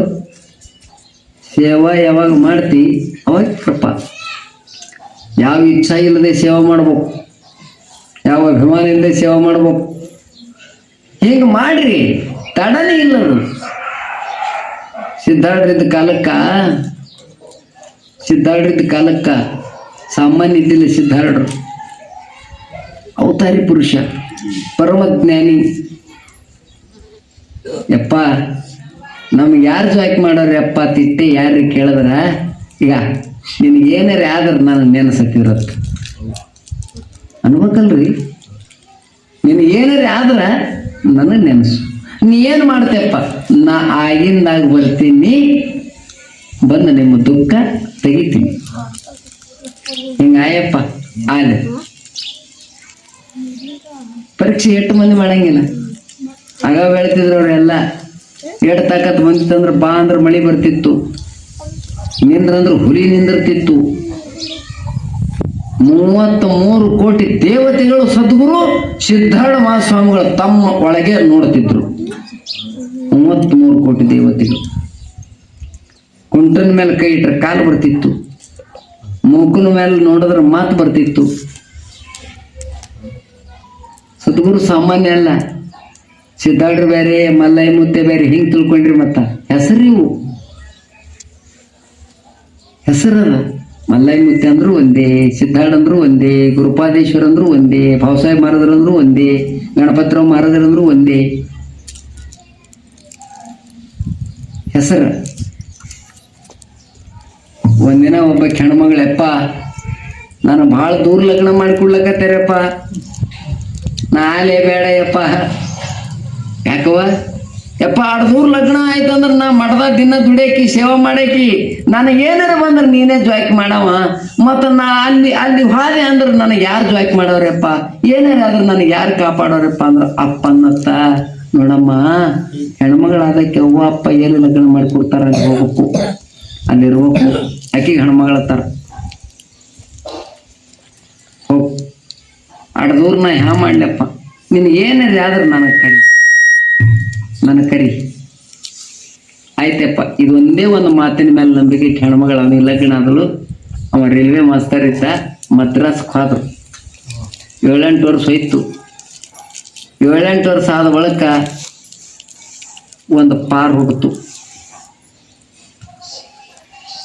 ಸೇವಾ ಯಾವಾಗ ಮಾಡ್ತಿ ಅವಾಗ ಕೃಪಾ. ಯಾವ ಇಚ್ಛಾ ಇಲ್ಲದೆ ಸೇವಾ ಮಾಡ್ಬೇಕು, ಯಾವ ಅಭಿಮಾನ ಇಲ್ಲದೆ ಸೇವಾ ಮಾಡ್ಬೇಕು. ಹಿಂಗ ಮಾಡ್ರಿ, ತಡನೇ ಇಲ್ಲ. ಸಿದ್ಧಾಡ್ರಿದ್ದ ಕಾಲಕ್ಕ ಸಾಮಾನ್ಯ ಇದ್ದಿಲ್ಲ. ಸಿದ್ಧಾರ್ಡ್ರು ಅವತಾರಿ ಪುರುಷ, ಪರಮಜ್ಞಾನಿ. ಯಪ್ಪ ನಮ್ಗೆ ಯಾರು ಜಾಕ್ ಮಾಡೋರಿ ಅಪ್ಪ ತಿಟ್ಟೆ ಯಾರು ಕೇಳಿದ್ರ, ಈಗ ನಿನ್ಗೆ ಏನಾರ ಆದ್ರ ನಾನು ನೆನಸತ್ತಿರತ್ತ ಅನ್ಬೇಕಲ್ರಿ. ನಿನ್ ಏನಾರ ಆದ್ರ ನನಗ್ ನೆನಸು. ನೀ ಏನ್ ಮಾಡ್ತೇಪ್ಪ? ನಾ ಆಗಿಂದಾಗ ಬರ್ತೀನಿ, ಬಂದು ನಿಮ್ಮ ದುಃಖ ತೆಗಿತೀನಿ. ಹಿಂಗಾಯಪ್ಪ ಆಲೆ. ಪರೀಕ್ಷೆ ಎಷ್ಟು ಮಂದಿ ಮಾಡಂಗಿಲ್ಲ. ಆಗ ಬೆಳ್ತಿದ್ರು ಅವ್ರೆಲ್ಲ. ಎಡ್ ತಾಕತ್ ಬಂದಿತ್ತಂದ್ರ ಬಾ ಅಂದ್ರ ಮಳಿ ಬರ್ತಿತ್ತು, ನಿಂದ್ರಂದ್ರ ಹುಲಿ ನಿಂದಿರ್ತಿತ್ತು, 33 ಕೋಟಿ ದೇವತೆಗಳು ಸದ್ಗುರು ಸಿದ್ಧಾರೂಢ ಮಹಾಸ್ವಾಮಿಗಳು ತಮ್ಮ ಒಳಗೆ ನೋಡ್ತಿದ್ರು. 33 ಕೋಟಿ ದೇವತೆಗಳು. ಕುಂಟನ ಮೇಲೆ ಕೈ ಇಟ್ರೆ ಕಾಲು ಬರ್ತಿತ್ತು, ಮೂಕನ ಮೇಲೆ ನೋಡಿದ್ರೆ ಮಾತು ಬರ್ತಿತ್ತು. ಸದ್ಗುರು ಸಾಮಾನ್ಯ ಅಲ್ಲ. ಸಿದ್ಧಾರ್ಡ್ರು ಬೇರೆ, ಮಲ್ಲಯ್ಯ ಮುತ್ತೆ ಬೇರೆ, ಹಿಂಗ್ ತಿಳ್ಕೊಂಡ್ರಿ. ಮತ್ತ ಹೆಸರಿವು ಹೆಸರದ ಮಲ್ಲಯ್ಯ ಮುತ್ತೆ ಅಂದ್ರು ಒಂದೇ, ಸಿದ್ಧಾರ್ಡ್ ಅಂದ್ರು ಒಂದೇ, ಗುರುಪಾದೇಶ್ವರ ಅಂದ್ರು ಒಂದೇ, ಭಾವಸಾಹೇಬ್ ಮಹಾರಾಜರಂದ್ರು ಒಂದೇ, ಗಣಪತರಾವ್ ಮಹಾರಾಜರಂದ್ರು ಒಂದೇ ಹೆಸರು. ಒಂದಿನ ಒಬ್ಬ ಹೆಣ್ಮಗಳಪ್ಪ, ನಾನು ಭಾಳ ದೂರ ಲಗ್ನ ಮಾಡಿಕೊಡ್ಲಕತ್ತಾರಪ್ಪ, ನಾಳೆ ಬೇಡ ಯಪ್ಪ. ಯಾಕವ ಯಪ್ಪ, 2 ಲಗ್ನ ಆಯ್ತಂದ್ರೆ ನಾ ಮಠದಾಗ ದಿನ ದುಡಿಯಾಕಿ ಸೇವಾ ಮಾಡಾಕಿ, ನನಗೇನಾರ ಬಂದ್ರೆ ನೀನೇ ಜಾಯ್ಕ್ ಮಾಡವ. ಮತ್ತು ನಾ ಅಲ್ಲಿ ಹಾದೆ ಅಂದ್ರೆ ನನಗೆ ಯಾರು ಜಾಯ್ಕ್ ಮಾಡೋರಪ್ಪ, ಏನಾರ ಆದ್ರೆ ನನಗೆ ಯಾರು ಕಾಪಾಡೋರಪ್ಪ ಅಂದ್ರೆ ಅಪ್ಪ ಅನ್ನತ್ತ. ನೋಡಮ್ಮ, ಹೆಣ್ಮಗಳಾದಕ್ಕೆ ಅವ್ವ ಅಪ್ಪ ಎಲ್ಲಿ ಲಗ್ನ ಮಾಡಿಕೊಡ್ತಾರ ಅಲ್ಲಿ ಹೋಗ್ಬೇಕು, ಅಲ್ಲಿರ್ಬೇಕು. ಆಕಿಗೆ ಹೆಣ್ಮಗಳತ್ತಾರ ಹೋಗ್ ಅಡ್ದೂರ್ ನಾ ಹ್ಯಾ ಮಾಡ್ಲಪ್ಪ, ನಿನಗೆ ಏನಾರ ಆದ್ರೆ ನನಗೆ ಕರಿ ಆಯ್ತಪ್ಪ. ಇದು ಒಂದೇ ಒಂದು ಮಾತಿನ ಮೇಲೆ ನಂಬಿಕೆ ಇಟ್ಟು ಹೆಣ್ಮಗಳ ಅವನಿಗೆ ಲಗ್ನ ಆದಳು. ಅವ ರೈಲ್ವೆ ಮಾಸ್ತರ್ ಇದ್ದ, ಮದ್ರಾಸ್ಗೆ ಹೋದ್ರು. 7-8 ವರ್ಷ ಹೋಯ್ತು. 7-8 ವರ್ಷ ಆದ ಬಳಿಕ ಒಂದು ಪಾರ್ ಹೋಗ್ತು.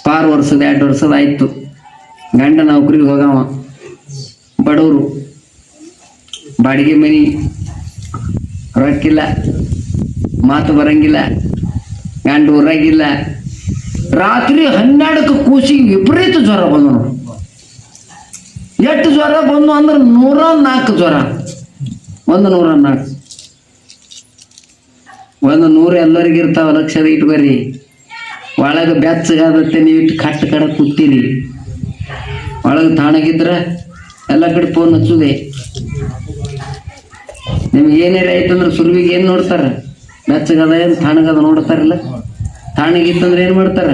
ಪಾರ್ 2 ವರ್ಷದ ಆಯ್ತು. ಗಂಡ ನೌಕರಿಗೆ ಹೋಗವ, ಬಡವರು, ಬಾಡಿಗೆ ಮನಿ, ರೊಕ್ಕಿಲ್ಲ, ಮಾತು ಬರಂಗಿಲ್ಲ, ಗಂಡ ಊರಾಗಿಲ್ಲ. ರಾತ್ರಿ 12ಕ್ಕೆ ಕೂಸಿಗೆ ವಿಪರೀತ ಜ್ವರ ಬಂದು. ಎಷ್ಟು ಜ್ವರ ಬಂದು ಅಂದ್ರೆ 104 ಜ್ವರ. 104. 100 ಎಲ್ಲರಿಗೂ ಇರ್ತಾವ, ಲಕ್ಷದ ಇಟ್ಟು ಬರ್ರಿ. ಒಳಗೆ ಬೆಚ್ಚಗಾದತ್ತೆ, ನೀವು ಇಟ್ಟು ಕಟ್ಟ ಕಡೆ ಕೂತೀರಿ. ಒಳಗೆ ತಾಣಗಿದ್ರೆ ಎಲ್ಲ ಕಡೆ ಫೋನ್ ಹಚ್ಚುದೆ. ನಿಮ್ಗೆ ಏನೇರ ಆಯ್ತಂದ್ರೆ ಸುರುವಿಗೆ ಏನು ನೋಡ್ತಾರ? ಬೆಚ್ಚಗದ ಏನು ತಾಣಗದ ನೋಡ್ತಾರಲ್ಲ. ತಾಣಗಿತ್ತಂದ್ರೆ ಏನು ಮಾಡ್ತಾರ?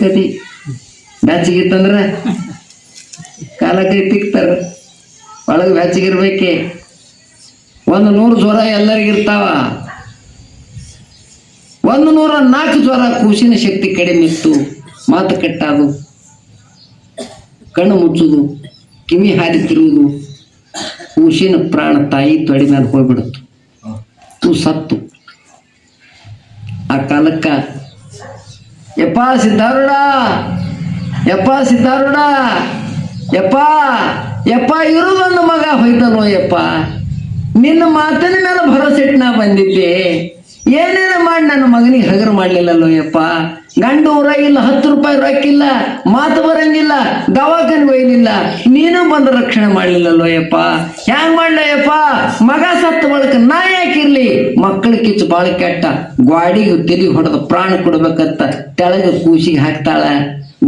ಕತಿ. ಬೆಚ್ಚಗಿತ್ತಂದ್ರೆ ಕಾಲ ಕೈ ತಿಕ್ತಾರ. ಒಳಗೆ ಬೆಚ್ಚಗಿರ್ಬೇಕೆ. 100 ಜ್ವರ ಎಲ್ಲರಿಗಿರ್ತಾವ. 104 ಜ್ವರ. ಕೂಸಿನ ಶಕ್ತಿ ಕಡಿಮೆ ಇತ್ತು, ಮಾತು ಕೆಟ್ಟಾದು, ಕಣ್ಣು ಮುಚ್ಚುದು, ಕಿವಿ ಹಾರಿ ತಿರುವುದು. ಕೂಸಿನ ಪ್ರಾಣ ತಾಯಿ ತೊಡೆ ಮೇಲೆ ಹೋಗ್ಬಿಡುತ್ತು. ಸತ್ತು. ಆ ಕಾಲಕ್ಕ ಯಪ್ಪ ಸಿದ್ಧಾರೂಢ, ಯಪ್ಪ ಸಿದ್ಧಾರೂಢ, ಯಪ್ಪ ಯಪ್ಪ ಇರುದೊಂದು ಮಗ ಹೋಯ್ತಲ್ವ ಯಪ್ಪ, ನಿನ್ನ ಮಾತಿನ ಮೇಲೆ ಭರೋಸೆ ಇಟ್ಟು ನಾ ಬಂದಿದ್ದೆ. ಏನೇನು ಮಾಡಿ ನನ್ನ ಮಗನಿಗೆ ಹಗರ ಮಾಡ್ಲಿಲ್ಲಲ್ಲೋ ಯಪ್ಪ. ಗಂಡು ಊರಾಗಿಲ್ಲ, 10 ರೂಪಾಯಿ ರೊಕ್ಕಿಲ್ಲ, ಮಾತು ಬರಂಗಿಲ್ಲ, ದವಾಖಾನೆ ಒಯ್ಲಿಲ್ಲ, ನೀನು ಬಂದು ರಕ್ಷಣೆ ಮಾಡ್ಲಿಲ್ಲಲ್ಲೋ ಯಪ್ಪ. ಹ್ಯಾಂಗ್ ಮಾಡ್ಲ ಯಪ್ಪ? ಮಗ ಸತ್ತ ಬಳಕ ನಾ ಯಾಕಿರ್ಲಿ? ಮಕ್ಕಳ ಕಿಚ್ಚು ಬಾಳ ಕೆಟ್ಟ. ಗ್ವಾಡಿಗೆ ತೆಲಿ ಹೊಡೆದ ಪ್ರಾಣ ಕೊಡ್ಬೇಕತ್ತ ತೆಳಗ ಕೂಸಿಗೆ ಹಾಕ್ತಾಳ.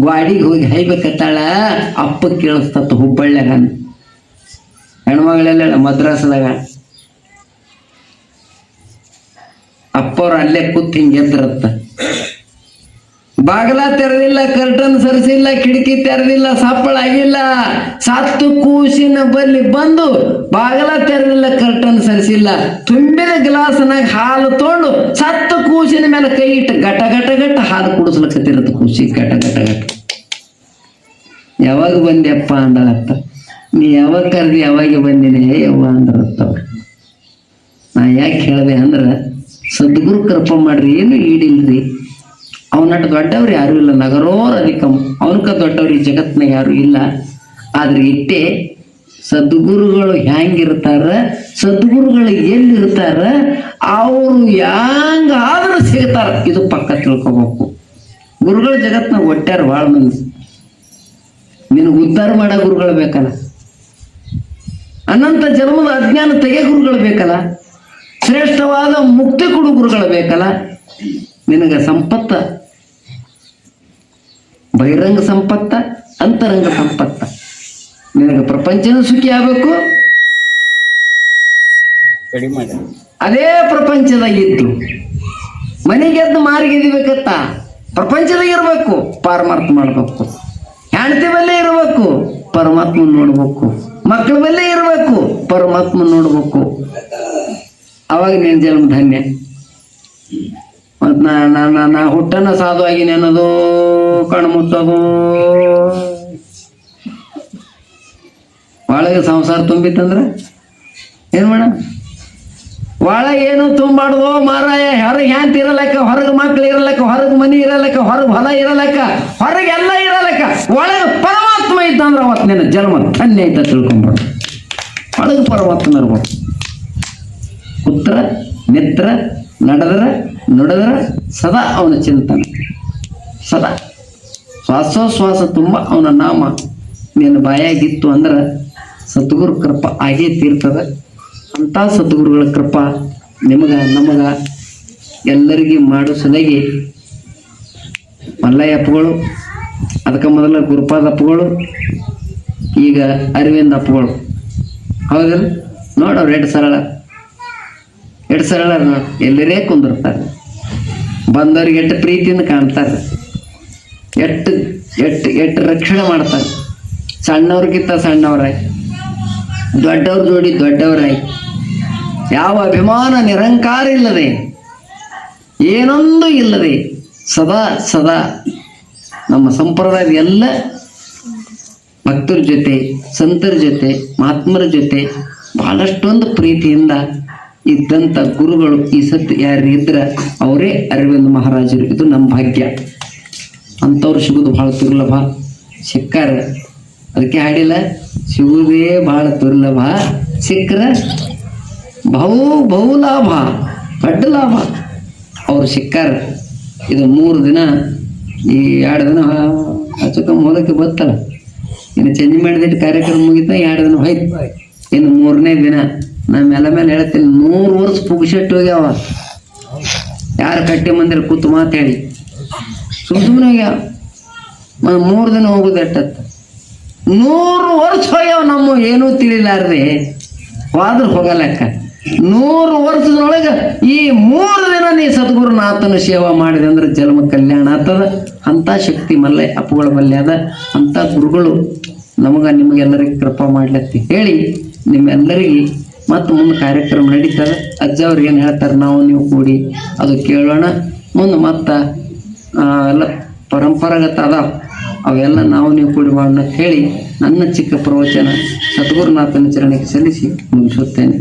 ಗ್ವಾಡಿಗೆ ಹೋಗಿ ಹೈಬೇಕತ್ತಾಳ. ಅಪ್ಪ ಕೇಳಿಸ್ತತ್ತ ಹುಬ್ಬಳ್ಳ್ಯಾಗ. ಹೆಣ್ಮಗಳೆಲ್ಲ ಮದ್ರಾಸದಾಗ. ಅಪ್ಪವ್ರು ಅಲ್ಲೇ ಕೂತ್ ಹಿಂಗೆ ಎದ್ರತ್ತ. ಬಾಗಲ ತೆರೆದಿಲ್ಲ, ಕರ್ಟನ್ ಸರಿಸಿಲ್ಲ, ಕಿಟಕಿ ತೆರೆದಿಲ್ಲ, ಸಪ್ಪಳ ಆಗಿಲ್ಲ. ಸತ್ತು ಕೂಸಿನ ಬಲ್ಲಿ ಬಂದು ಬಾಗಲ ತೆರೆದಿಲ್ಲ, ಕರ್ಟನ್ ಸರಿಸಿಲ್ಲ, ತುಂಬಿದ ಗ್ಲಾಸ್ನಾಗ ಹಾಲು ತೊಗೊಂಡು ಸತ್ತು ಕೂಸಿನ ಮೇಲೆ ಕೈ ಇಟ್ಟು ಗಟ ಗಟ ಗಟ ಹಾಲು ಕುಡಿಸ್ಲಕತ್ತಿರತ್ತ. ಕೂಸಿ ಗಟ ಗಟ ಗಟ. ಯಾವಾಗ ಬಂದ್ಯಪ್ಪ ಅಂದಳತ್ತ. ನೀ ಯಾವಾಗ ಕರ್ದಿ? ಯಾವಾಗ ಬಂದಿನಿ ಯವ್ವ ಅಂದ್ರತ್ತವ್ರು. ನಾ ಯಾಕೆ ಹೇಳಿದೆ ಅಂದ್ರೆ, ಸದ್ಗುರು ಕೃಪ ಮಾಡ್ರಿ, ಏನು ಈಡಿಲ್ರಿ. ಅವನಟ್ಟು ದೊಡ್ಡವ್ರು ಯಾರು ಇಲ್ಲ, ನಗರೋರ್ ಅಧಿಕಂ. ಅವನಕ ದೊಡ್ಡವ್ರು ಈ ಜಗತ್ನಾಗ ಯಾರು ಇಲ್ಲ. ಆದ್ರೆ ಇಟ್ಟೆ ಸದ್ಗುರುಗಳು ಹೆಂಗಿರ್ತಾರ, ಸದ್ಗುರುಗಳು ಎಲ್ಲಿರ್ತಾರ, ಅವರು ಹೆಂಗಾದ್ರೂ ಸಿಗ್ತಾರ. ಇದು ಪಕ್ಕ ತಿಳ್ಕೊಬೇಕು. ಗುರುಗಳು ಜಗತ್ನಾಗ ಒಟ್ಟಾರ ಭಾಳ ಮಂದಿ. ನಿನಗೆ ಉದ್ಧಾರ ಮಾಡೋ ಗುರುಗಳು ಬೇಕಲ್ಲ, ಅನಂತ ಜನ್ಮದ ಅಜ್ಞಾನ ತೆಗೆ ಗುರುಗಳು ಬೇಕಲ್ಲ, ಶ್ರೇಷ್ಠವಾದ ಮುಕ್ತಿ ಕೊಡು ಗುರುಗಳು ಬೇಕಲ್ಲ. ನಿನಗೆ ಸಂಪತ್ತ ಬಹಿರಂಗ ಸಂಪತ್ತ, ಅಂತರಂಗ ಸಂಪತ್ತ. ನಿನಗೆ ಪ್ರಪಂಚನೂ ಸುಖಿ ಆಗ್ಬೇಕು, ಅದೇ ಪ್ರಪಂಚದಾಗಿದ್ದು ಮನೆಗೆದ್ದು ಮಾರಿಗೆದಿಬೇಕತ್ತ. ಪ್ರಪಂಚದಾಗ ಇರ್ಬೇಕು, ಪಾರಮಾರ್ಥ ಮಾಡ್ಬೇಕು, ಹೆಂಡತಿ ಬಲ್ಲೇ ಇರ್ಬೇಕು,
ಪರಮಾತ್ಮ ನೋಡ್ಬೇಕು, ಮಕ್ಕಳ ಮೇಲೆ ಇರಬೇಕು, ಪರಮಾತ್ಮ ನೋಡ್ಬೇಕು. ಅವಾಗ ನೀನ್ ಜನ್ಮ ಧನ್ಯ. ಮತ್ ನಾ ಹುಟ್ಟನ ಸಾಧು ಆಗಿನಿ ಅನ್ನೋದು, ಕಣ್ಣು ಮುಚ್ಚೋದು, ಒಳಗೆ ಸಂಸಾರ ತುಂಬಿತ್ತಂದ್ರ ಏನ್ ಮಾಡ? ಒಳಗೆ ಏನು ತುಂಬಾಡ್ದು ಮಾರಾಯ. ಹೊರಗೆ ಹ್ಯಾಂತ ಇರಲಕ್ಕ, ಹೊರಗೆ ಮಕ್ಳು ಇರಲಕ್ಕ, ಹೊರಗೆ ಮನಿ ಇರಲಕ್ಕ, ಹೊರಗೆ ಹೊಲ ಇರಲಕ್ಕ, ಹೊರಗೆ ಎಲ್ಲ ಇರಲಕ್ಕ, ಒಳಗೆ ಪರಮಾತ್ಮ ಇದ್ದಂದ್ರ ಅವತ್ತು ನಿನ್ನ ಜನ್ಮ ಧನ್ಯ ಐತ ತಿಳ್ಕೊಂಡ್ಬಿಡು. ಒಳಗೆ ಪರಮಾತ್ಮ ಇರ್ಬೇಕು. ಪುತ್ರ ಮಿತ್ರ ನಡೆದ್ರ ನುಡಿದ್ರ ಸದಾ ಅವನ ಚಿಂತನೆ, ಸದಾ ಶ್ವಾಸೋಶ್ವಾಸ ತುಂಬ ಅವನ ನಾಮ ನಿನ್ನ ಬಾಯಾಗಿತ್ತು ಅಂದ್ರೆ ಸದ್ಗುರು ಕೃಪಾ ಆಗೇ ತೀರ್ತದ. ಅಂಥ ಸದ್ಗುರುಗಳ ಕೃಪಾ ನಿಮಗ ನಮಗ ಎಲ್ಲರಿಗೆ ಮಾಡೋ ಸಲಗಿ ಮಲ್ಲಯ್ಯ ಅಪ್ಪಗಳು, ಅದಕ್ಕೆ ಮೊದಲ ಗುರುಪಾದ ಅಪ್ಪಗಳು, ಈಗ ಅರವಿಂದ ಅಪ್ಪಗಳು. ಹೌದಲ್ಲ? ನೋಡವ್ರು ಎರಡು ಸರಳ ನೋಡಿ, ಎಲ್ಲರೇ ಕುಂದಿರ್ತಾರೆ. ಬಂದವ್ರಿಗೆ ಎಷ್ಟು ಪ್ರೀತಿಯಿಂದ ಕಾಣ್ತಾರೆ, ಎಷ್ಟು ರಕ್ಷಣೆ ಮಾಡ್ತಾರೆ. ಸಣ್ಣವ್ರಿಗಿಂತ ಸಣ್ಣವರಾಗಿ, ದೊಡ್ಡವ್ರ ಜೋಡಿ ದೊಡ್ಡವರಾಗಿ, ಯಾವ ಅಭಿಮಾನ ನಿರಂಕಾರ ಇಲ್ಲದೆ, ಏನೊಂದು ಇಲ್ಲದೆ ಸದಾ ಸದಾ ನಮ್ಮ ಸಂಪ್ರದಾಯದ ಎಲ್ಲ ಭಕ್ತರ ಜೊತೆ, ಸಂತರ ಜೊತೆ, ಮಹಾತ್ಮರ ಜೊತೆ ಬಹಳಷ್ಟೊಂದು ಪ್ರೀತಿಯಿಂದ ಇದ್ದಂಥ ಗುರುಗಳು ಈ ಸತ್ತು ಯಾರು ಇದ್ರ ಅವರೇ ಅರವಿಂದ ಮಹಾರಾಜರು. ಇದು ನಮ್ಮ ಭಾಗ್ಯ. ಅಂಥವ್ರು ಸಿಗೋದು ಭಾಳ ದುರ್ಲಭ. ಸಿಕ್ಕಾರ ಅದಕ್ಕೆ ಹಾಡಿಲ್ಲ, ಸಿಗುವುದೇ ಭಾಳ ದುರ್ಲಭ, ಸಿಕ್ಕರ ಬಹು ಲಾಭ, ದೊಡ್ಡ ಲಾಭ. ಅವ್ರು ಸಿಕ್ಕಾರ. ಇದು 3 ದಿನ, ಈ 2 ದಿನ ಹಚ್ಚಕ ಮೂಲಕ್ಕೆ ಬರ್ತಲ್ಲ. ಇನ್ನು ಚೇಂಜ್ ಮಾಡಿದಿಟ್ಟು ಕಾರ್ಯಕ್ರಮ ಮುಗಿತ 2 ದಿನ ಹೋಯ್ತು. ಇನ್ನು 3ನೇ ದಿನ ನಾ ಮೇಲೆ ಹೇಳ್ತೀನಿ, 100 ವರ್ಷ ಪುಗ್ಸೆಟ್ಟು ಹೋಗ್ಯಾವ. ಯಾರು ಕಟ್ಟಿ ಮಂದಿರ ಕೂತು ಮಾತಾಡಿ ಸುಮ್ಮನೆ ಹೋಗ್ಯಾವ. 3 ದಿನ ಹೋಗುದು ಎಟ್ಟತ್ತ, 100 ವರ್ಷ ಹೋಗ್ಯಾವ. ನಮ್ಮ ಏನೂ ತಿಳಿಲಾರ್ದೆ ಹೋದ್ರೆ ಹೋಗಲಕ್ಕ. 100 ವರ್ಷದೊಳಗೆ ಈ 3 ದಿನ ನೀ ಸದ್ಗುರುನಾಥನ ಸೇವಾ ಮಾಡಿದೆ ಅಂದ್ರೆ ಜನ್ಮ ಕಲ್ಯಾಣ ಆಗ್ತದ. ಅಂಥ ಶಕ್ತಿ ಮಲ್ಲಯ್ಯ ಅಪ್ಪುಗಳ ಬಲ್ಲೆ ಅದ. ಅಂಥ ಗುರುಗಳು ನಿಮಗೆಲ್ಲರಿಗೆ ಕೃಪಾ ಮಾಡ್ಲತ್ತಿ ಹೇಳಿ ನಿಮ್ಮೆಲ್ಲರಿಗೆ ಮತ್ತು ಮುಂದೆ ಕಾರ್ಯಕ್ರಮ ನಡೀತದೆ. ಅಜ್ಜವ್ರು ಏನು ಹೇಳ್ತಾರೆ ನಾವು ನೀವು ಕೂಡಿ ಅದು ಕೇಳೋಣ. ಮುಂದೆ ಮತ್ತು ಎಲ್ಲ ಪರಂಪರಾಗತ ಅದಾವ, ಅವೆಲ್ಲ ನಾವು ನೀವು ಕೂಡಿ ಮಾಡೋಣ ಹೇಳಿ ನನ್ನ ಚಿಕ್ಕ ಪ್ರವಚನ ಸದ್ಗುರುನಾಥನ ಚರಣಕ್ಕೆ ಸಲ್ಲಿಸಿ ಮುಗಿಸುತ್ತೇನೆ.